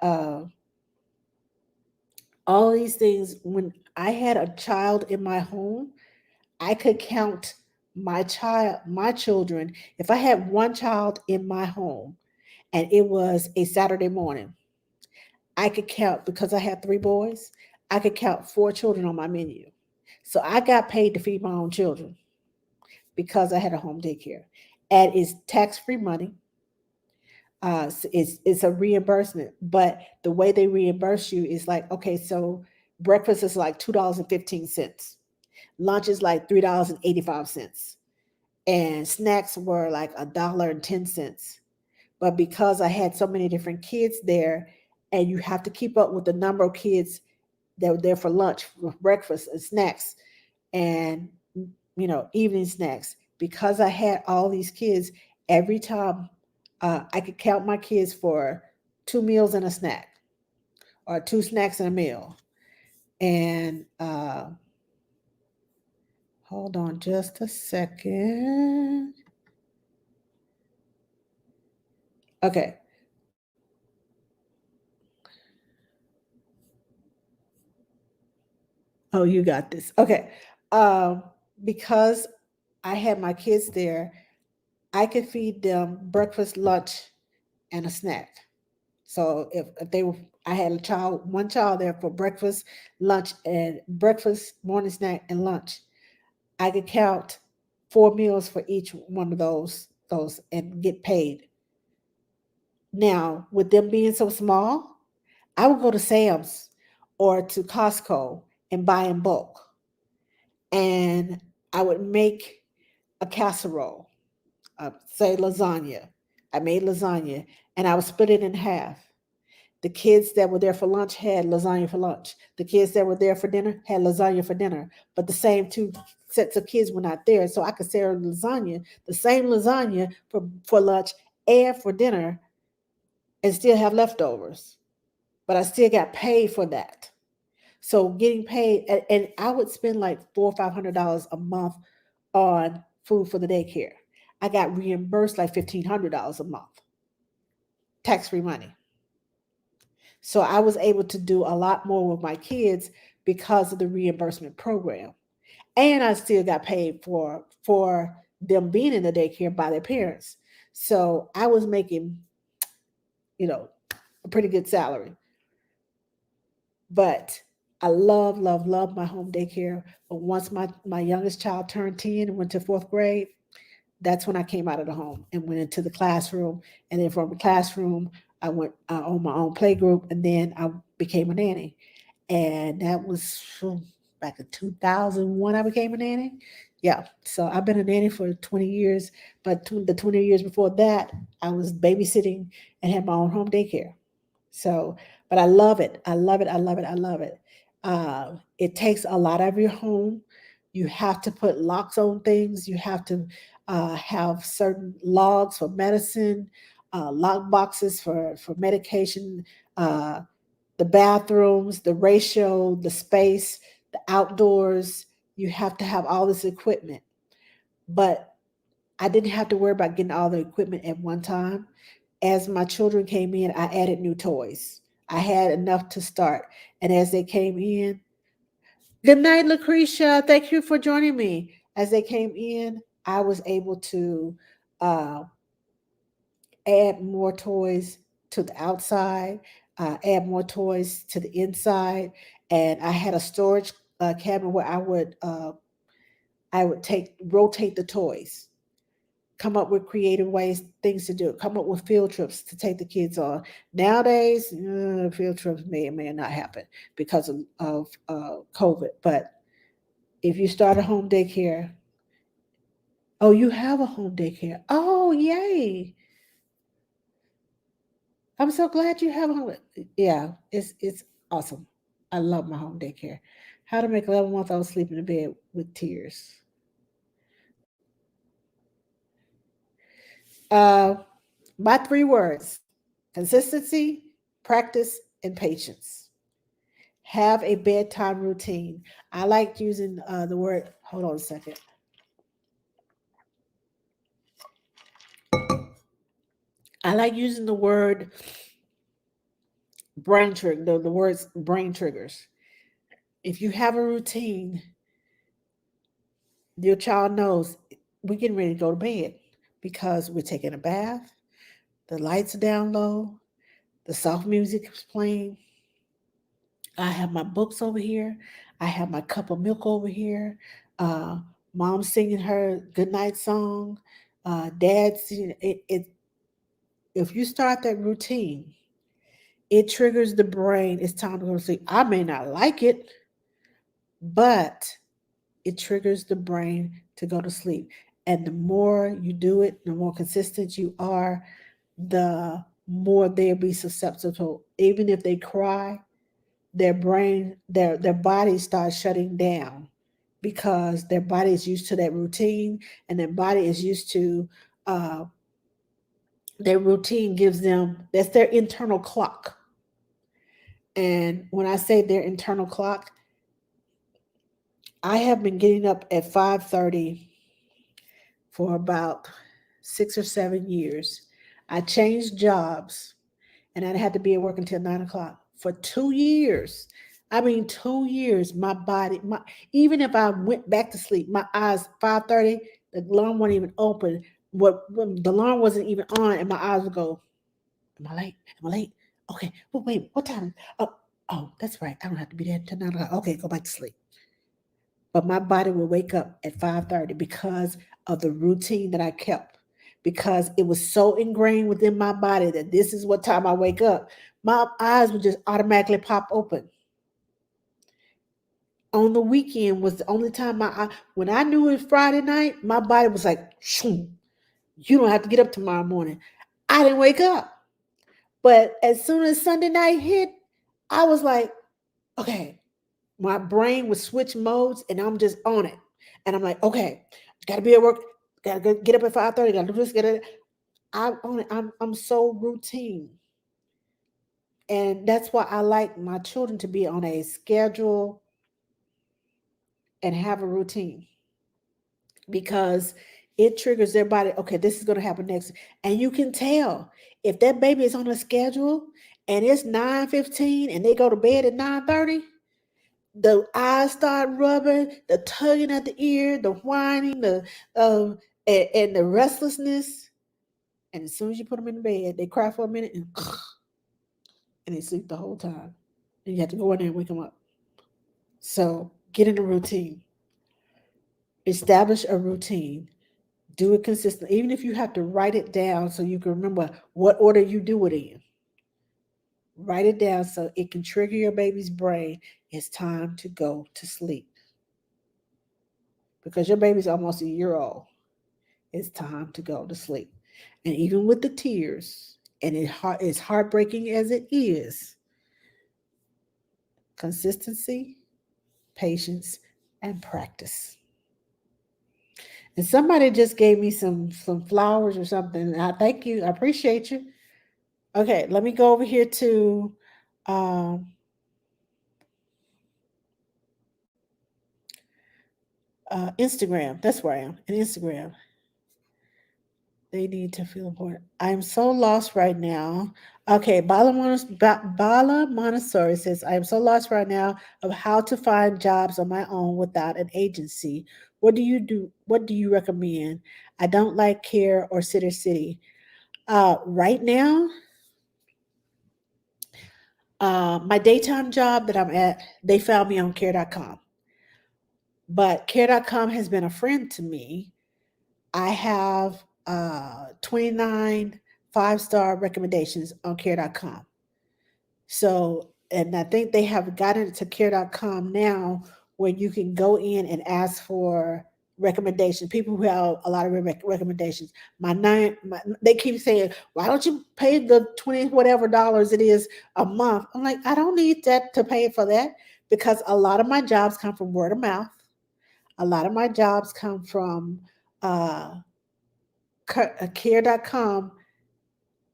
all these things, when I had a child in my home, I could count my children. If I had one child in my home and it was a Saturday morning, I could count, because I had three boys, I could count four children on my menu. So I got paid to feed my own children because I had a home daycare. And it's tax-free money. It's a reimbursement, but the way they reimburse you is like, okay, so breakfast is like $2.15, lunch is like $3.85, and snacks were like $1.10. But because I had so many different kids there, and you have to keep up with the number of kids that were there for lunch, for breakfast, and snacks, and evening snacks. Because I had all these kids, every time I could count my kids for two meals and a snack, or two snacks and a meal. And hold on just a second. Okay. Oh, you got this. Okay. Um, because I had my kids there, I could feed them breakfast, lunch, and a snack. So if they were, I had one child there for breakfast, lunch, and breakfast, morning snack, and lunch. I could count 4 meals for each one of those and get paid. Now, with them being so small, I would go to Sam's or to Costco and buy in bulk, and I would make a casserole, say lasagna. I made lasagna, and I would split it in half. The kids that were there for lunch had lasagna for lunch. The kids that were there for dinner had lasagna for dinner. But the same two sets of kids were not there. So I could serve lasagna, the same lasagna for lunch and for dinner and still have leftovers. But I still got paid for that. So getting paid, and I would spend like $400 or $500 a month on food for the daycare. I got reimbursed like $1,500 a month, tax free money. So I was able to do a lot more with my kids because of the reimbursement program. And I still got paid for them being in the daycare by their parents. So I was making, you know, a pretty good salary. But I love, love, love my home daycare. But once my youngest child turned 10 and went to fourth grade, that's when I came out of the home and went into the classroom. And then from the classroom, I went on my own play group, and then I became a nanny. And that was back in 2001. I became a nanny. Yeah, so I've been a nanny for 20 years, but the 20 years before that, I was babysitting and had my own home daycare. So, but I love it. I love it. I love it. I love it. It takes a lot of your home. You have to put locks on things. You have to have certain logs for medicine, lock boxes for medication, uh, the bathrooms, the ratio, the space, the outdoors. You have to have all this equipment. But I didn't have to worry about getting all the equipment at one time. As my children came in, I added new toys. I had enough to start. And as they came in, good night, Lucretia. Thank you for joining me. As they came in, I was able to uh, add more toys to the outside, add more toys to the inside, and I had a storage cabinet where I would take rotate the toys, come up with creative ways, things to do, come up with field trips to take the kids on. Nowadays, field trips may or may not happen because of COVID. But if you start a home daycare, oh, you have a home daycare. Oh, yay! I'm so glad you have a home. Yeah, it's awesome. I love my home daycare. How to make 11-month-old sleep in the bed with tears. Uh, my 3 words: consistency, practice, and patience. Have a bedtime routine. I like using the word, hold on a second. I like using the word brain trigger, the words brain triggers. If you have a routine, your child knows we're getting ready to go to bed because we're taking a bath, the lights are down low, the soft music is playing. I have my books over here. I have my cup of milk over here. Uh, Mom singing her goodnight song. Dad singing if you start that routine, it triggers the brain. It's time to go to sleep. I may not like it, but it triggers the brain to go to sleep. And the more you do it, the more consistent you are, the more they'll be susceptible. Even if they cry, their brain, their body starts shutting down because their body is used to that routine, and their body is used to uh, their routine gives them, that's their internal clock. And when I say their internal clock, I have been getting up at 5:30 for about 6 or 7 years. I changed jobs and I had to be at work until 9 o'clock for 2 years. I mean, 2 years, my body, my even if I went back to sleep, my eyes 5:30, the alarm wasn't even open. What when the alarm wasn't even on, and my eyes would go, "Am I late? Am I late? Okay, well, wait, what time? Oh, oh, that's right. I don't have to be there until 9 o'clock. Okay, go back to sleep." But my body would wake up at 5:30 because of the routine that I kept. Because it was so ingrained within my body that this is what time I wake up. My eyes would just automatically pop open. On the weekend was the only time when I knew it was Friday night, my body was like, "Shoom, you don't have to get up tomorrow morning." I didn't wake up. But as soon as Sunday night hit, I was like, okay, my brain would switch modes and I'm just on it. And I'm like, okay, gotta be at work, gotta go, get up at 5:30, gotta do this, gotta I'm on it. I'm so routine. And that's why I like my children to be on a schedule and have a routine because it triggers their body. Okay, this is going to happen next, and you can tell if that baby is on a schedule and it's 9:15 and they go to bed at 9:30. The eyes start rubbing, the tugging at the ear, the whining, um, and the restlessness. And as soon as you put them in bed, they cry for a minute and and they sleep the whole time. And you have to go in there and wake them up. So get in a routine. Establish a routine. Do it consistently, even if you have to write it down so you can remember what order you do it in. Write it down so it can trigger your baby's brain. It's time to go to sleep because your baby's almost a year old. It's time to go to sleep. And even with the tears, and as heartbreaking as it is, consistency, patience, and practice. And somebody just gave me some flowers or something. I thank you. I appreciate you. Okay, let me go over here to um, Instagram. That's where I am. In Instagram, they need to feel important. I am so lost right now. Okay, Bala Montessori says, I am so lost right now of how to find jobs on my own without an agency. What do you do? What do you recommend? I don't like Care or Sitter City. Right now, my daytime job that I'm at, they found me on care.com. But care.com has been a friend to me. I have 29 5-star recommendations on care.com. So, and I think they have gotten to care.com now where you can go in and ask for recommendations. People who have a lot of recommendations. They keep saying, why don't you pay the 20 whatever dollars it is a month? I'm like, I don't need that to pay for that because a lot of my jobs come from word of mouth. A lot of my jobs come from uh, care.com,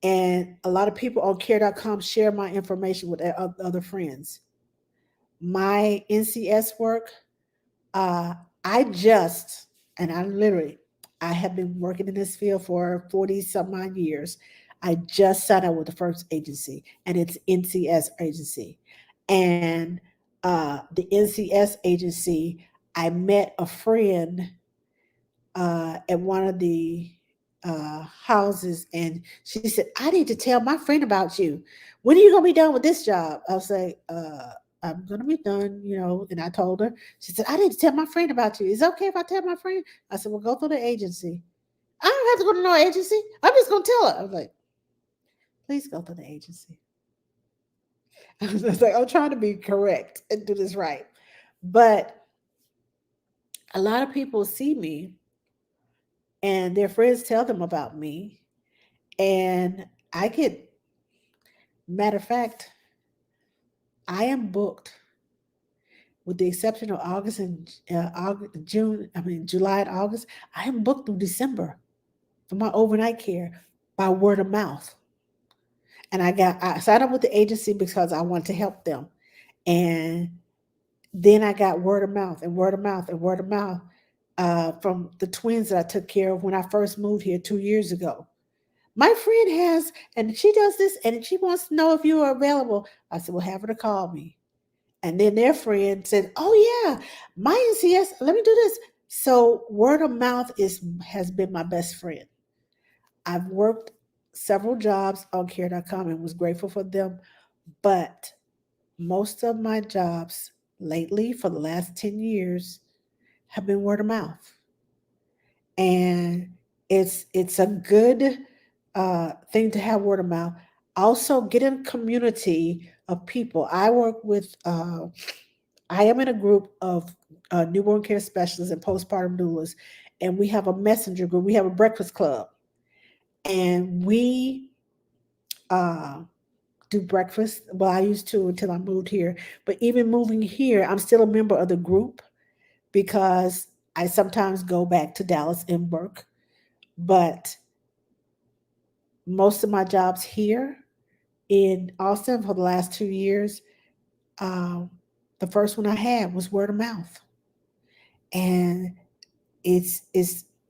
and a lot of people on care.com share my information with their other friends. My NCS work, uh, I just, and I literally, I have been working in this field for 40 some odd years. I just signed up with the first agency, and it's NCS agency. And the NCS agency, I met a friend at one of the houses, and she said, "I need to tell my friend about you. When are you gonna be done with this job?" I was like, "I'm gonna be done, you know." And I told her. She said, "I need to tell my friend about you. Is it okay if I tell my friend?" I said, "Well, go through the agency." I don't have to go to no agency. I'm just gonna tell her. I was like, "Please go through the agency." I was like, I'm trying to be correct and do this right, but a lot of people see me and their friends tell them about me, and I get, matter of fact, I am booked with the exception of August and June, I mean, July and August. I am booked through December for my overnight care by word of mouth. And I signed up with the agency because I want to help them. And then I got word of mouth and word of mouth and word of mouth from the twins that I took care of when I first moved here 2 years ago. My friend and she does this, and she wants to know if you are available. I said, well, have her to call me. And then their friend said, "Oh yeah, my NCS, let me do this." So word of mouth is has been my best friend. I've worked several jobs on care.com and was grateful for them, but most of my jobs lately for the last 10 years have been word of mouth. And it's a good thing to have word of mouth. Also, get in a community of people. I work with I am in a group of newborn care specialists and postpartum doulas, and we have a messenger group. We have a breakfast club, and we uh, do breakfast. Well, I used to until I moved here, but even moving here, I'm still a member of the group because I sometimes go back to Dallas and work. But most of my jobs here in Austin for the last 2 years, um, the first one I had was word of mouth, and it's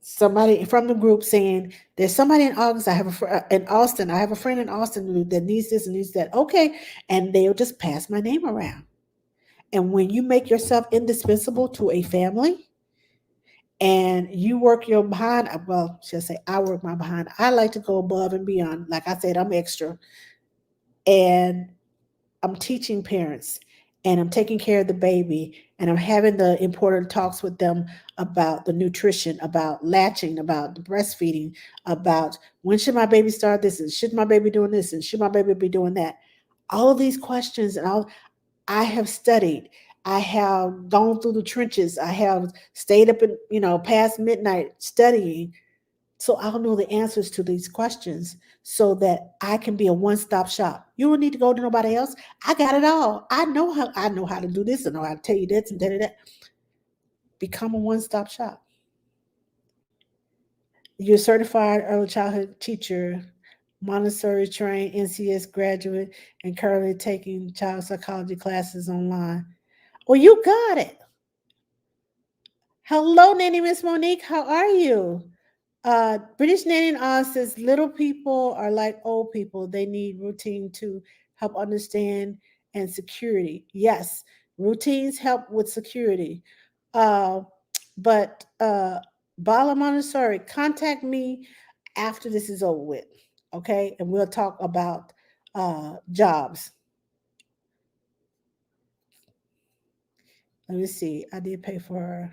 somebody from the group saying there's somebody in August. I have in Austin. I have a friend in Austin that needs this and needs that. Okay, and they'll just pass my name around. And when you make yourself indispensable to a family and you work your behind, well, should I say I work my behind. I like to go above and beyond. Like I said, I'm extra, and I'm teaching parents and I'm taking care of the baby and I'm having the important talks with them about the nutrition, about latching, about the breastfeeding, about when should my baby start this and should my baby doing this and should my baby be doing that. All of these questions and all I have studied. I have gone through the trenches. I have stayed up in, past midnight studying so I'll know the answers to these questions so that I can be a one-stop shop. You don't need to go to nobody else. I got it all. I know how to do this. I know how to tell you this and that. Become a one-stop shop. You're a certified early childhood teacher, Montessori trained NCS graduate, and currently taking child psychology classes online. Well, you got it. Hello, Nanny Miss Monique. How are you? British Nanny and Oz says little people are like old people. They need routine to help understand and security. Yes, routines help with security. Uh, but Bala Montessori, contact me after this is over with. Okay, and we'll talk about jobs. Let me see. I did pay for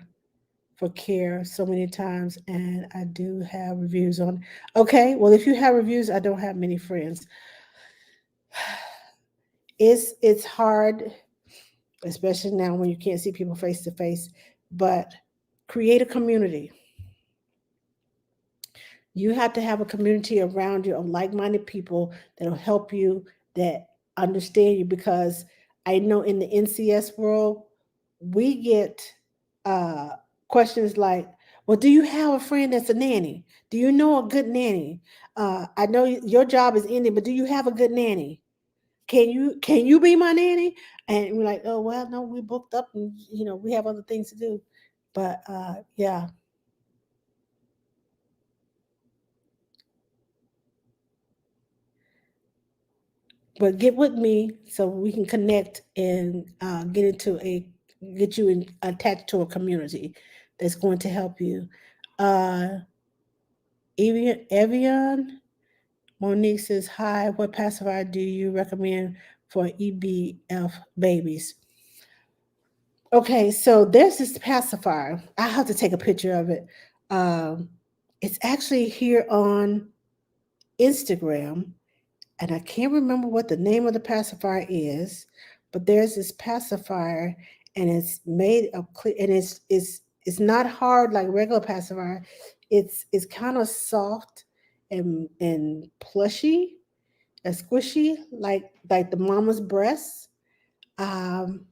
care so many times and I do have reviews on. Okay, well if you have reviews, I don't have many friends. It's hard, especially now when you can't see people face to face, but create a community. You have to have a community around you of like-minded people that'll help you, that understand you, because I know in the NCS world we get uh, questions like, well, do you have a friend that's a nanny? Do you know a good nanny? I know your job is ending, but do you have a good nanny? Can you be my nanny? And we're like, oh well, no, we booked up, and we have other things to do. But yeah, but get with me so we can connect and get you attached to a community that's going to help you. Uh, Evian Monique says, "Hi, what pacifier do you recommend for EBF babies?" Okay, so there's this pacifier. I have to take a picture of it. Um, it's actually here on Instagram, and I can't remember what the name of the pacifier is, but there's this pacifier, and it's made of clear, and it's not hard like regular pacifier. It's kind of soft and plushy and squishy, like the mama's breasts. Um,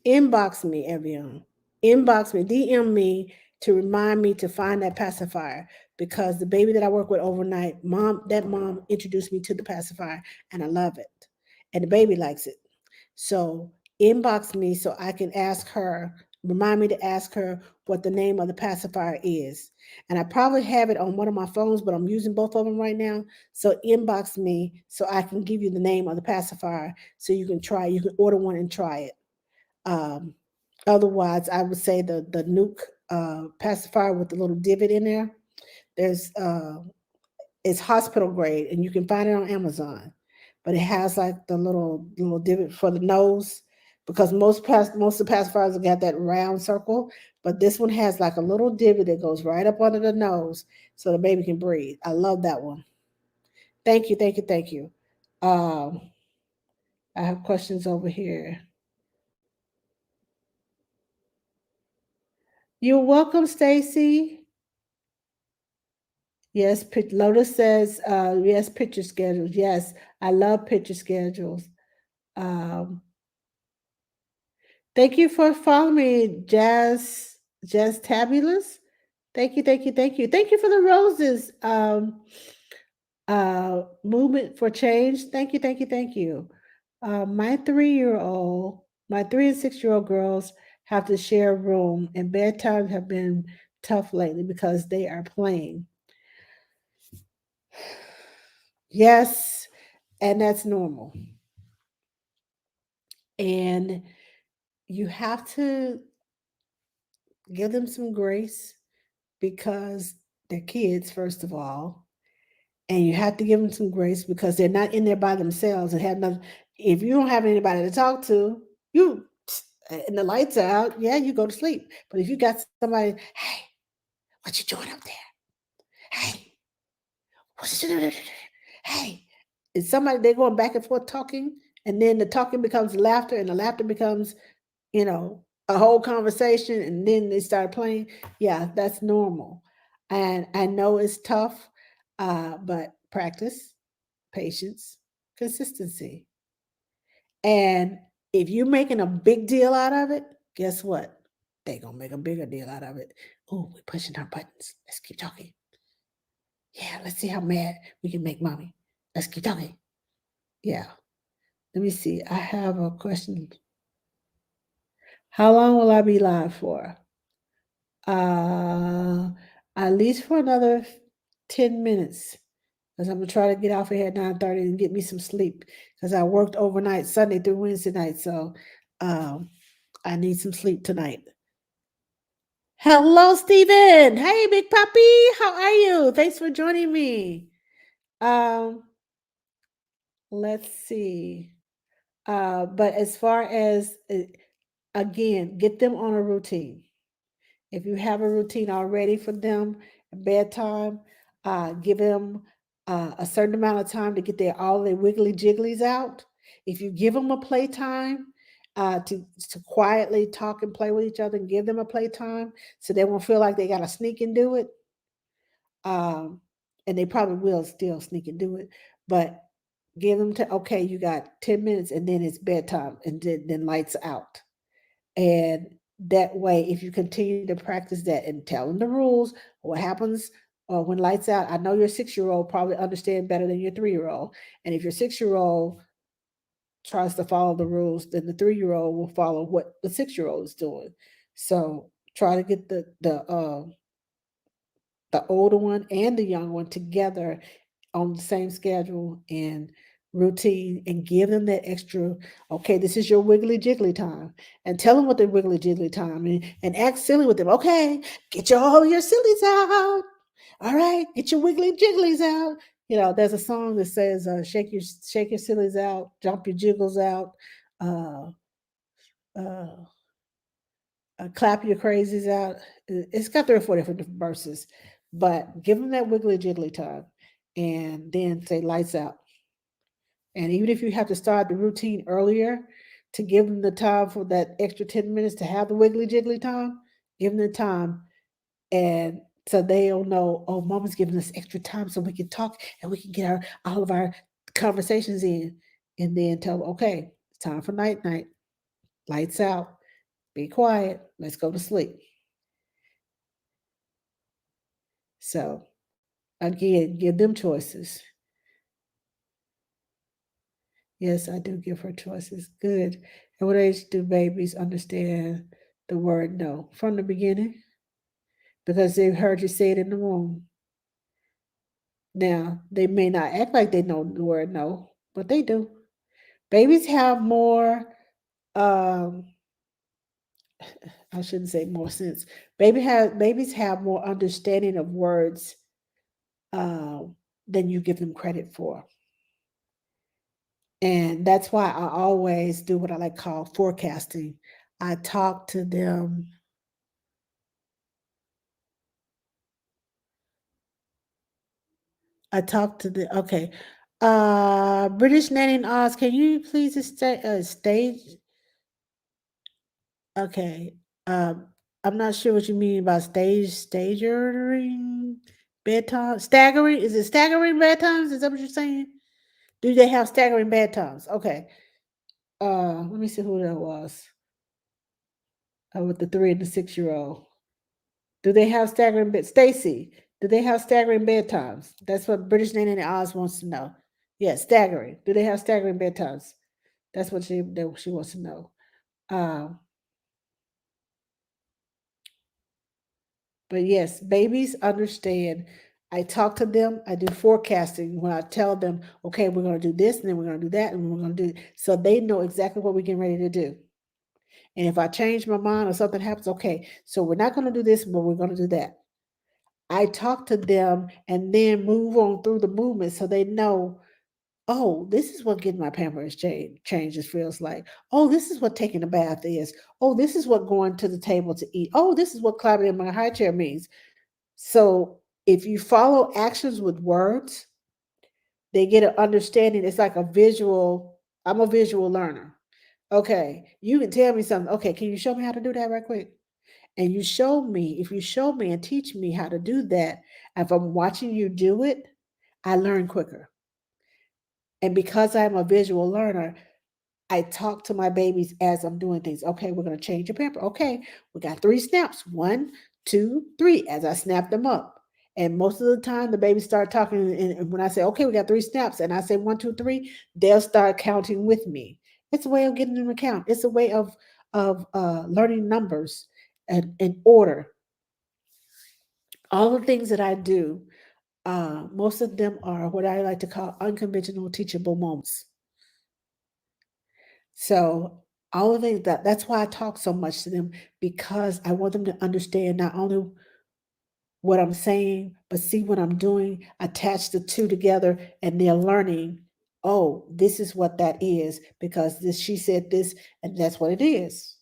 Inbox me, Evian. Inbox me, DM me to remind me to find that pacifier because the baby that I work with overnight, that mom introduced me to the pacifier and I love it. And the baby likes it. So inbox me so I can ask her remind me to ask her what the name of the pacifier is. And I probably have it on one of my phones, but I'm using both of them right now. So inbox me so I can give you the name of the pacifier so you can try. You can order one and try it. Um, Otherwise, I would say the nuke pacifier with the little divot in there. There's it's hospital grade, and you can find it on Amazon. But it has like the little divot for the nose, because most of the pacifiers have got that round circle, but this one has like a little divot that goes right up under the nose, so the baby can breathe. I love that one. Thank you, thank you, thank you. Um, I have questions over here. You're welcome, Stacy. Yes, Lotus says, yes, picture schedules. Yes, I love picture schedules. Um, Thank you for following me, Jazz Tabulous. Thank you, thank you, thank you. Thank you for the roses. Movement for change. Thank you, thank you, thank you. My 3-year-old, my 3 and 6-year-old girls have to share a room, and bedtimes have been tough lately because they are playing. Yes, and that's normal. And you have to give them some grace because they're kids, first of all. And you have to give them some grace because they're not in there by themselves and have nothing. If you don't have anybody to talk to, you and the lights are out, yeah, you go to sleep. But if you got somebody, hey, what you doing up there? Hey, what you doing? Hey, it's somebody, they're going back and forth talking, and then the talking becomes laughter, and the laughter becomes, you know, a whole conversation, and then they start playing. Yeah, that's normal. And I know it's tough, but practice, patience, consistency. And if you're making a big deal out of it, guess what? They're going to make a bigger deal out of it. Oh, we're pushing our buttons. Let's keep talking. Yeah, let's see how mad we can make mommy. Let's keep talking. Yeah. Let me see. I have a question. How long will I be live for? Uh, at least for another 10 minutes. Because I'm gonna try to get off of here at 9:30 and get me some sleep. Because I worked overnight Sunday through Wednesday night. So um I need some sleep tonight. Hello, Stephen. Hey, big puppy. How are you? Thanks for joining me. Um, let's see. But as far as again, get them on a routine. If you have a routine already for them, bedtime, give them a certain amount of time to get all their wiggly jigglies out. If you give them a playtime, to quietly talk and play with each other, and give them a playtime so they won't feel like they got to sneak and do it. Um, and they probably will still sneak and do it, but give them to, okay, you got 10 minutes and then it's bedtime, and then lights out. And that way, if you continue to practice that and tell them the rules, what happens when lights out, I know your 6-year-old probably understand better than your 3-year-old. And if your 6-year-old tries to follow the rules, then the 3-year-old will follow what the 6-year-old is doing. So try to get the older one and the young one together on the same schedule and routine, and give them that extra, okay, this is your wiggly jiggly time, and tell them what the wiggly jiggly time, and act silly with them. Okay, get all your sillies out. All right, get your wiggly jigglies out. You know, there's a song that says, shake your sillies out, jump your jiggles out, uh, uh, clap your crazies out. It's got 3 or 4 different verses, but give them that wiggly jiggly time, and then say lights out. And even if you have to start the routine earlier to give them the time for that extra 10 minutes to have the wiggly jiggly time, give them the time. And so they'll know, oh, mama's giving us extra time so we can talk and we can get all of our conversations in. And then tell them, okay, it's time for night night. Lights out. Be quiet. Let's go to sleep. So again, give them choices. Yes, I do give her choices. Good. At what age do babies understand the word no from the beginning because they've heard you say it in the womb. Now, they may not act like they know the word no, but they do. Babies have more, um, I shouldn't say more sense. Babies have more understanding of words uh, than you give them credit for. And that's why I always do what I like call forecasting. I talk to them. I talk to the okay. British Nanny and Oz, can you please stage? Okay. Um, I'm not sure what you mean by staggering bedtime. Staggering? Is it staggering bedtimes? Is that what you're saying? Do they have staggering bedtimes? Okay. Let me see who that was. With the 3 and the 6 year old. Do they have staggering bed? Stacy, do they have staggering bedtimes? That's what British Nanny and Oz wants to know. Yes, staggering. Do they have staggering bedtimes? That's what she wants to know. Um, but yes, babies understand. I talk to them. I do forecasting when I tell them, okay, we're going to do this, and then we're going to do that, and we're going to do so they know exactly what we're getting ready to do. And if I change my mind or something happens, okay, so we're not going to do this, but we're going to do that. I talk to them and then move on through the movement so they know, oh, this is what getting my pampers changes feels like. Oh, this is what taking a bath is. Oh, this is what going to the table to eat. Oh, this is what climbing in my high chair means. So if you follow actions with words, they get an understanding. It's like a visual. I'm a visual learner. Okay, you can tell me something. Okay, can you show me how to do that right quick? And you show me, if you show me and teach me how to do that, if I'm watching you do it, I learn quicker. And because I'm a visual learner, I talk to my babies as I'm doing things. Okay, we're going to change your pamper. Okay, we got 3 snaps. 1, 2, 3, as I snap them up. And most of the time, the babies start talking. And when I say, okay, we got 3 snaps, and I say 1, 2, 3, they'll start counting with me. It's a way of getting them to count. It's a way of learning numbers and order. All the things that I do, most of them are what I like to call unconventional teachable moments. So all of that's why I talk so much to them because I want them to understand not only what I'm saying, but see what I'm doing, attach the two together, and they're learning, oh, this is what that is, because this she said this, and that's what it is.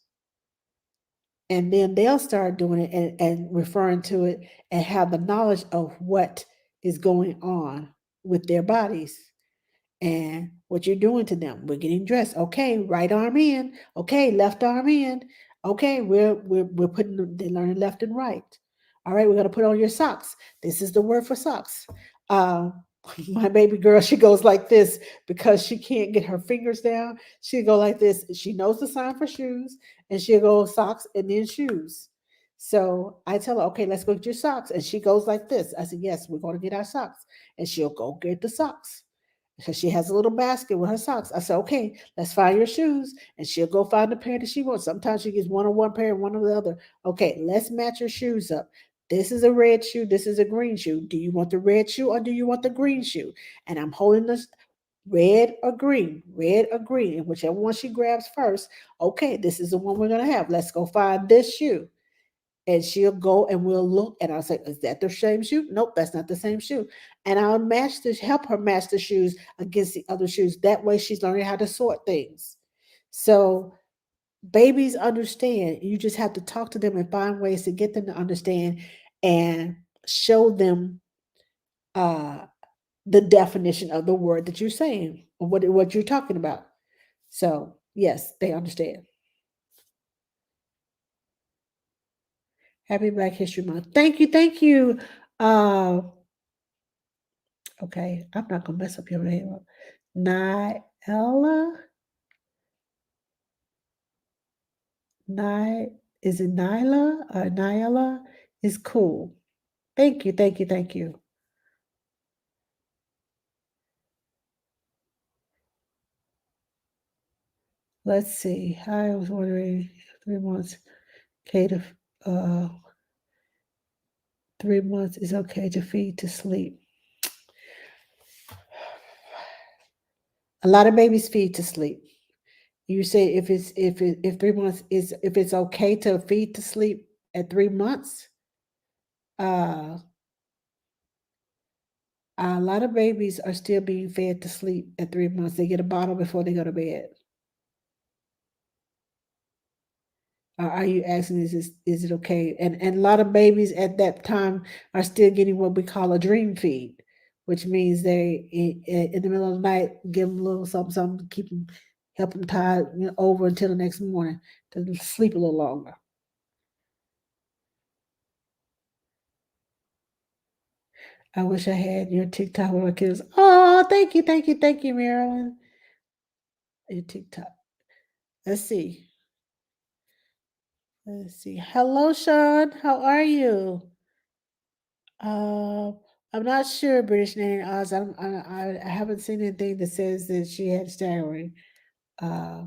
And then they'll start doing it and referring to it and have the knowledge of what is going on with their bodies and what you're doing to them. We're getting dressed. Okay, right arm in. Okay, left arm in. Okay, we're putting they learning left and right. All right, we're gonna put on your socks. This is the word for socks. Uh, my baby girl, she goes like this because she can't get her fingers down. She go like this. She knows the sign for shoes, and she'll go socks and then shoes. So I tell her, okay, let's go get your socks, and she goes like this. I said, yes, we're going to get our socks, and she'll go get the socks because she has a little basket with her socks. I said, okay, let's find your shoes. And she'll go find the pair that she wants. Sometimes she gets one on one pair and one on the other. Okay, let's match your shoes up. This is a red shoe. This is a green shoe. Do you want the red shoe or do you want the green shoe? And I'm holding this red or green, and whichever one she grabs first. Okay, this is the one we're going to have. Let's go find this shoe, and she'll go and we'll look and I'll say, is that the same shoe? Nope, that's not the same shoe. And I'll help her match the shoes against the other shoes. That way she's learning how to sort things. So babies understand. You just have to talk to them and find ways to get them to understand and show them uh, the definition of the word that you're saying or what you're talking about. So yes, they understand. Happy Black History Month. Thank you. Thank you. Uh, Okay, I'm not gonna mess up your name up. Nyella? Ny is it Nyla or Nyella? Is cool. Thank you, thank you, thank you. Let's see. I was wondering 3 months. Okay, uh, 3 months is okay to feed to sleep. A lot of babies feed to sleep. You say if 3 months is if it's okay to feed to sleep at 3 months, uh, a lot of babies are still being fed to sleep at 3 months. They get a bottle before they go to bed. Are you asking is it okay? And a lot of babies at that time are still getting what we call a dream feed, which means they in the middle of the night give them a little something, something to keep them, help them tide over until the next morning to sleep a little longer. I wish I had your TikTok with my kids. Oh, thank you, Marilyn. Your TikTok. Let's see. Let's see. Hello, Sean. How are you? Uh, I'm not sure British name Oz. I haven't seen anything that says that she had staggering. Uh,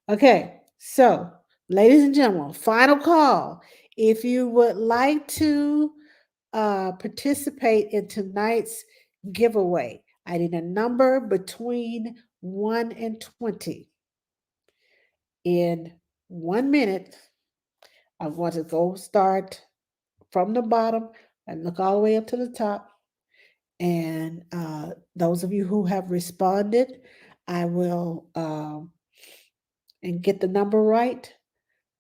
okay, so ladies and gentlemen, final call. If you would like to participate in tonight's giveaway, I need a number between 1 and 20. In 1 minute, I'm going to go start from the bottom and look all the way up to the top. And those of you who have responded, I will and get the number right.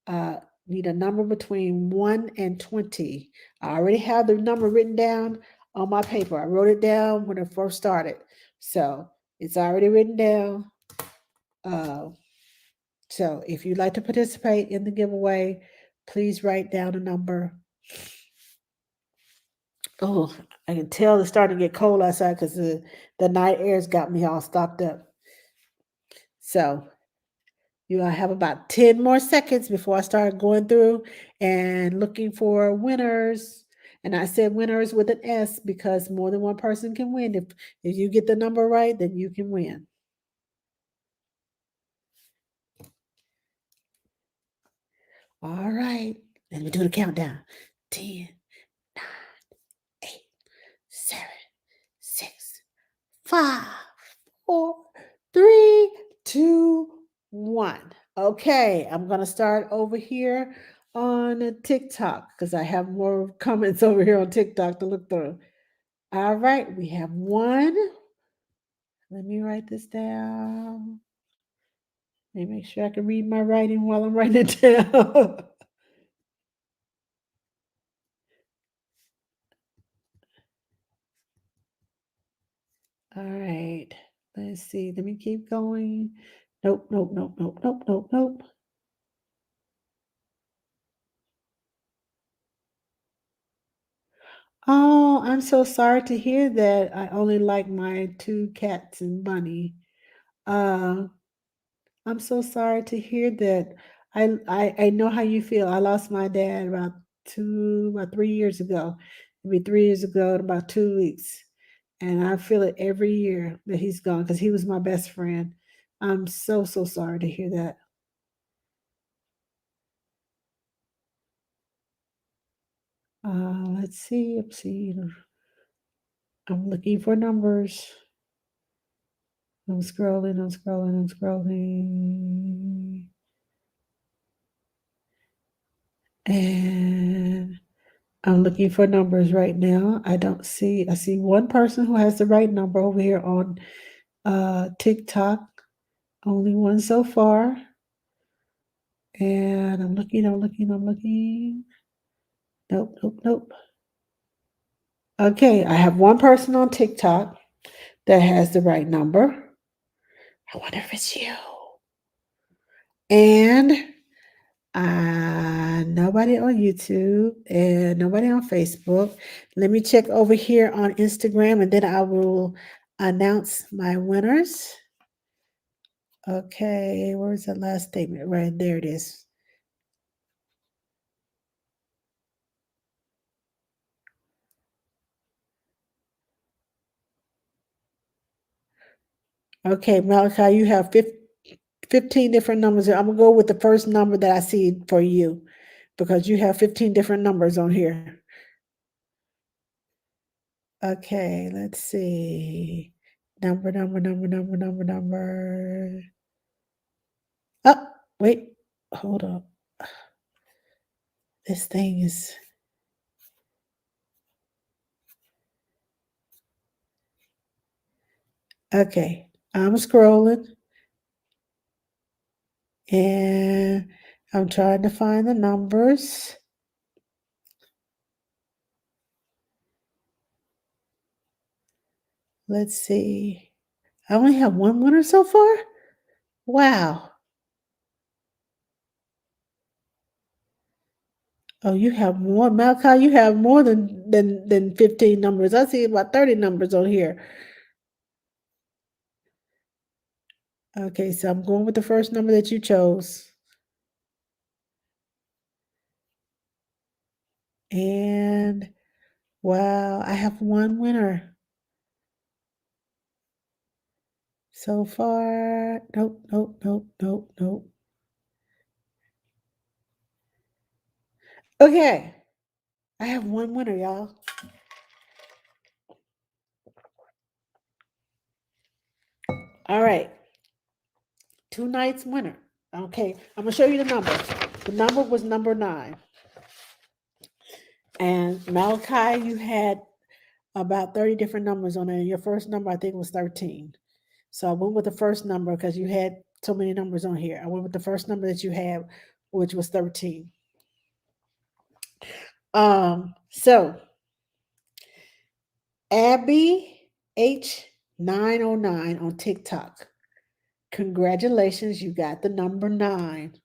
Uh, need a number between 1 and 20. I already have the number written down on my paper. I wrote it down when I first started. So it's already written down. Uh, so if you'd like to participate in the giveaway, please write down a number. Oh, I can tell it's starting to get cold outside because the night air's got me all stopped up. So you have about 10 more seconds before I start going through and looking for winners. And I said winners with an S because more than one person can win. If you get the number right, then you can win. All right. Let me do the countdown. 10, 8, 7, 6, 5, 4, 3, 2, 1. Okay, I'm going to start over here on TikTok because I have more comments over here on TikTok to look through. All right, we have one. Let me write this down. Let me make sure I can read my writing while I'm writing it down. All right, let's see. Let me keep going. Nope, nope, nope, nope, nope, nope, nope. Oh, I'm so sorry to hear that. I only like my two cats and bunny. Uh, I'm so sorry to hear that. I know how you feel. I lost my dad about 3 years ago. Maybe 3 years ago in about 2 weeks. And I feel it every year that he's gone because he was my best friend. I'm so sorry to hear that. Let's see. Let's see. I'm looking for numbers. I'm scrolling. I'm scrolling. I'm scrolling. And I'm looking for numbers right now. I see one person who has the right number over here on TikTok. Only one so far. And I'm looking, I'm looking, I'm looking. Nope, nope, nope. Okay, I have one person on TikTok that has the right number. I wonder if it's you. And nobody on YouTube and nobody on Facebook. Let me check over here on Instagram and then I will announce my winners. Okay, where's the last statement? Right there it is. Okay, Malachi, you have 15 different numbers. I'm gonna go with the first number that I see for you. because you have 15 different numbers on here. Okay, let's see. Number. Oh, wait, hold up. This thing is okay. I'm scrolling and I'm trying to find the numbers. Let's see. I only have one winner so far? Wow. Oh, you have more, Malachi. You have more than 15 numbers. I see about 30 numbers on here. Okay, so I'm going with the first number that you chose. And wow, I have one winner so far. Nope. Okay, I have one winner, y'all. All right, tonight's winner. Okay, I'm gonna show you the number. The number was number 9. And Malachi, you had about 30 different numbers on there. Your first number, I think, was 13. So I went with the first number because you had so many numbers on here. I went with the first number that you had, which was 13. So Abby H909 on TikTok. Congratulations, you got the number 9.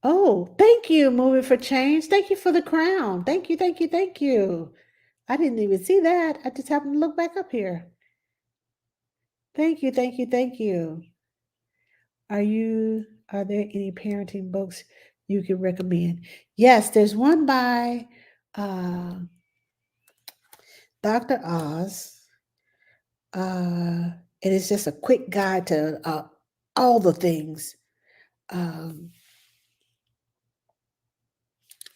Oh, thank you, Moving for Change. Thank you for the crown. Thank you. I didn't even see that. I just happened to look back up here. Thank you. Are there any parenting books you can recommend? Yes, there's one by uh, Dr. Oz. And it's just a quick guide to all the things. Um,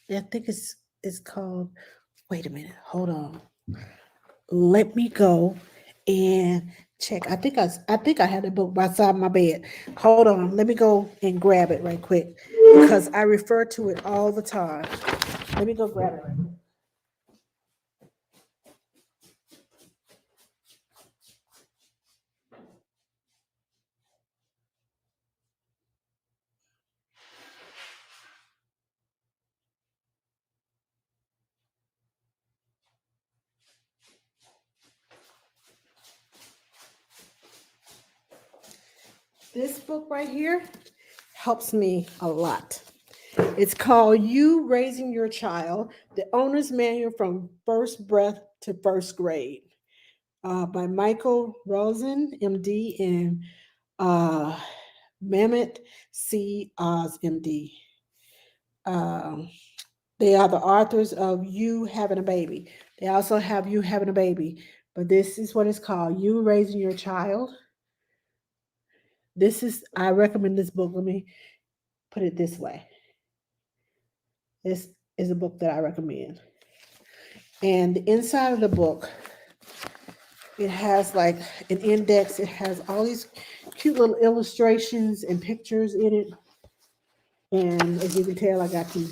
I think it's called. Wait a minute, hold on. Let me go and check. I think I had the book beside my bed. Hold on, let me go and grab it right quick because I refer to it all the time. Let me go grab it. Right quick. This book right here helps me a lot. It's called You Raising Your Child, the Owner's Manual from First Breath to First Grade, by Michael Rosen, MD, and uh, Mehmet C. Oz, MD. Um, they are the authors of You Having a Baby. They also have You Having a Baby, but this is what it's called, You Raising Your Child. I recommend this book. Let me put it this way. This is a book that I recommend. And the inside of the book, it has like an index. It has all these cute little illustrations and pictures in it. And as you can tell, I got to,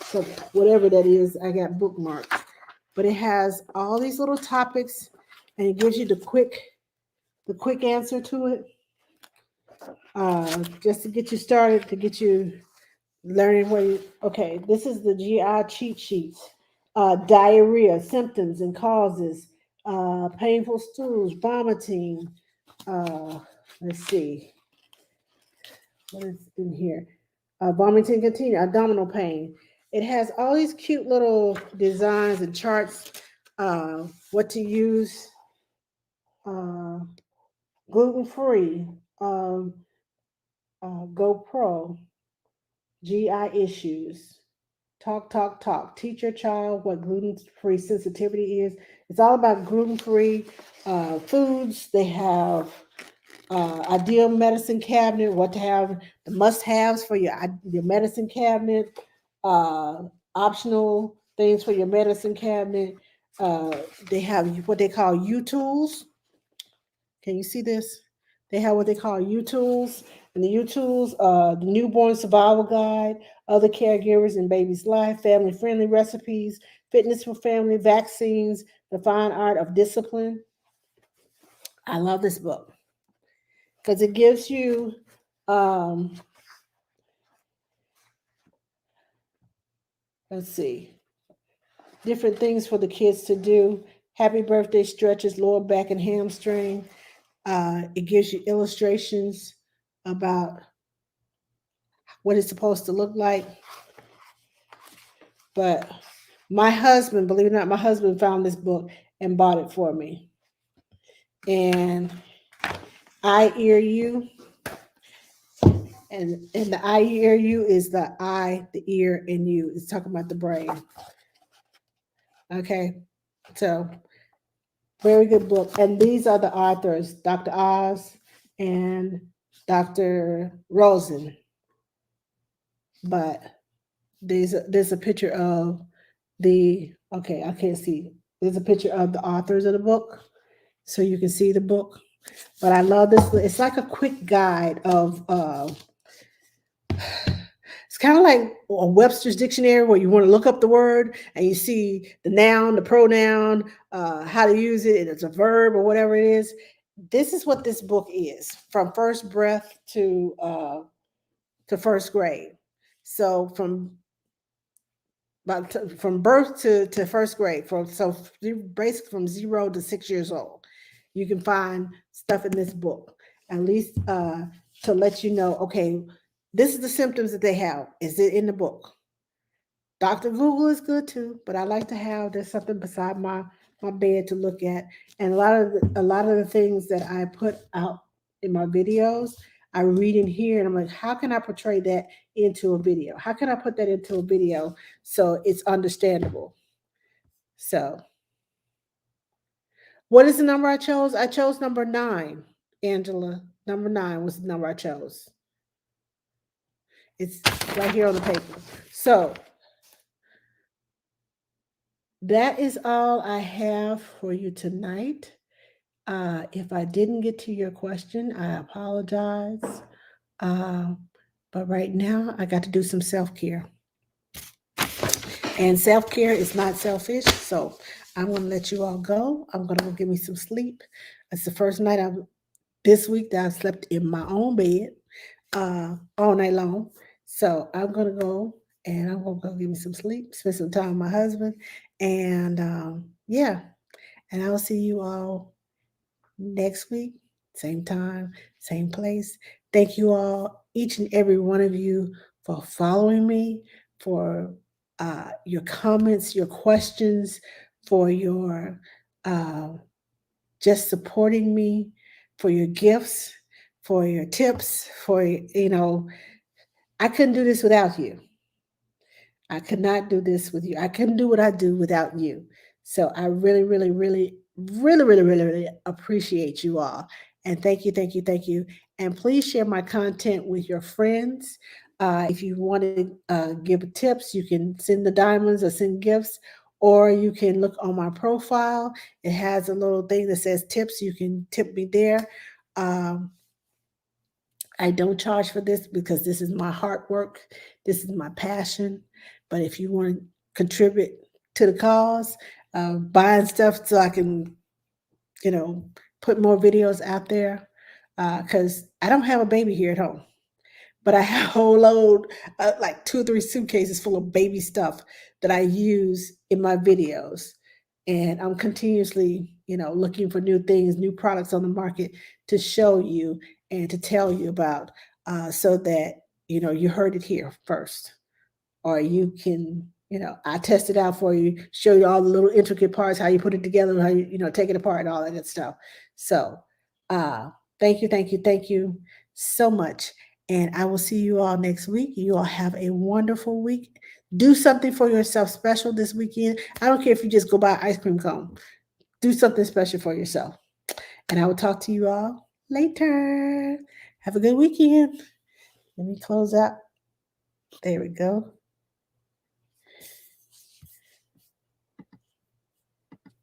so whatever that is, I got bookmarked. But it has all these little topics and it gives you the quick answer to it. Just to get you started, to get you learning okay, this is the GI cheat sheets. Diarrhea, symptoms and causes, painful stools, vomiting. Let's see, what is in here? Vomiting continue, abdominal pain. It has all these cute little designs and charts, what to use, uh, gluten free, um, GoPro, GI issues. Talk. Teach your child what gluten-free sensitivity is. It's all about gluten-free foods. They have ideal medicine cabinet, what to have, the must-haves for your medicine cabinet, uh, optional things for your medicine cabinet. Uh, they have what they call U tools. Can you see this? They have what they call U tools, and the U tools, the newborn survival guide, other caregivers in baby's life, family friendly recipes, fitness for family, vaccines, the fine art of discipline. I love this book because it gives you, um, let's see, different things for the kids to do. Happy birthday stretches, lower back and hamstring. It gives you illustrations about what it's supposed to look like. But my husband, believe it or not, my husband found this book and bought it for me. And I ear you, and the I ear you is the I, the ear, and you. It's talking about the brain. Okay, so very good book. And these are the authors, Dr. Oz and Dr. Rosen. But there's a picture of the, okay, I can't see. There's a picture of the authors of the book, so you can see the book. But I love this. It's like a quick guide of it's kind of like a Webster's dictionary where you want to look up the word and you see the noun, the pronoun, how to use it, and it's a verb or whatever it is. This is what this book is, from first breath to first grade. So from birth to first grade, so basically from 0 to 6 years old, you can find stuff in this book, at least to let you know, okay, this is the symptoms that they have. Is it in the book? Dr. Google is good too, but I like to have there's something beside my bed to look at. And a lot of the things that I put out in my videos, I read in here and I'm like, how can I portray that into a video? How can I put that into a video so it's understandable? So, what is the number I chose? I chose number 9, Angela. Number 9 was the number I chose. It's right here on the paper. So, that is all I have for you tonight. If I didn't get to your question, I apologize. Uh, but right now, I got to do some self care. And self care is not selfish. So I'm going to let you all go. I'm going to go get me some sleep. It's the first night this week that I've slept in my own bed all night long. So I'm going to go and I'm going to go get me some sleep, spend some time with my husband. And yeah, and I will see you all next week, same time, same place. Thank you all, each and every one of you, for following me, for your comments, your questions, for your uh, just supporting me, for your gifts, for your tips, for, I couldn't do this without you. I could not do this with you. I couldn't do what I do without you. So I really, really, really, really, really, really, really appreciate you all. And thank you, thank you, thank you. And please share my content with your friends. If you want to give tips, you can send the diamonds or send gifts, or you can look on my profile. It has a little thing that says tips. You can tip me there. Um, I don't charge for this because this is my hard work. This is my passion. But if you want to contribute to the cause, buying stuff so I can, you know, put more videos out there, because I don't have a baby here at home, but I have a whole load, like 2 or 3 suitcases full of baby stuff that I use in my videos. And I'm continuously, looking for new things, new products on the market to show you and to tell you about, so that, you heard it here first, or you can, I test it out for you, show you all the little intricate parts, how you put it together, how you take it apart and all that good stuff. So uh thank you, thank you, thank you so much. And I will see you all next week. You all have a wonderful week. Do something for yourself special this weekend. I don't care if you just go buy ice cream cone. Do something special for yourself. And I will talk to you all later. Have a good weekend. Let me close out. There we go.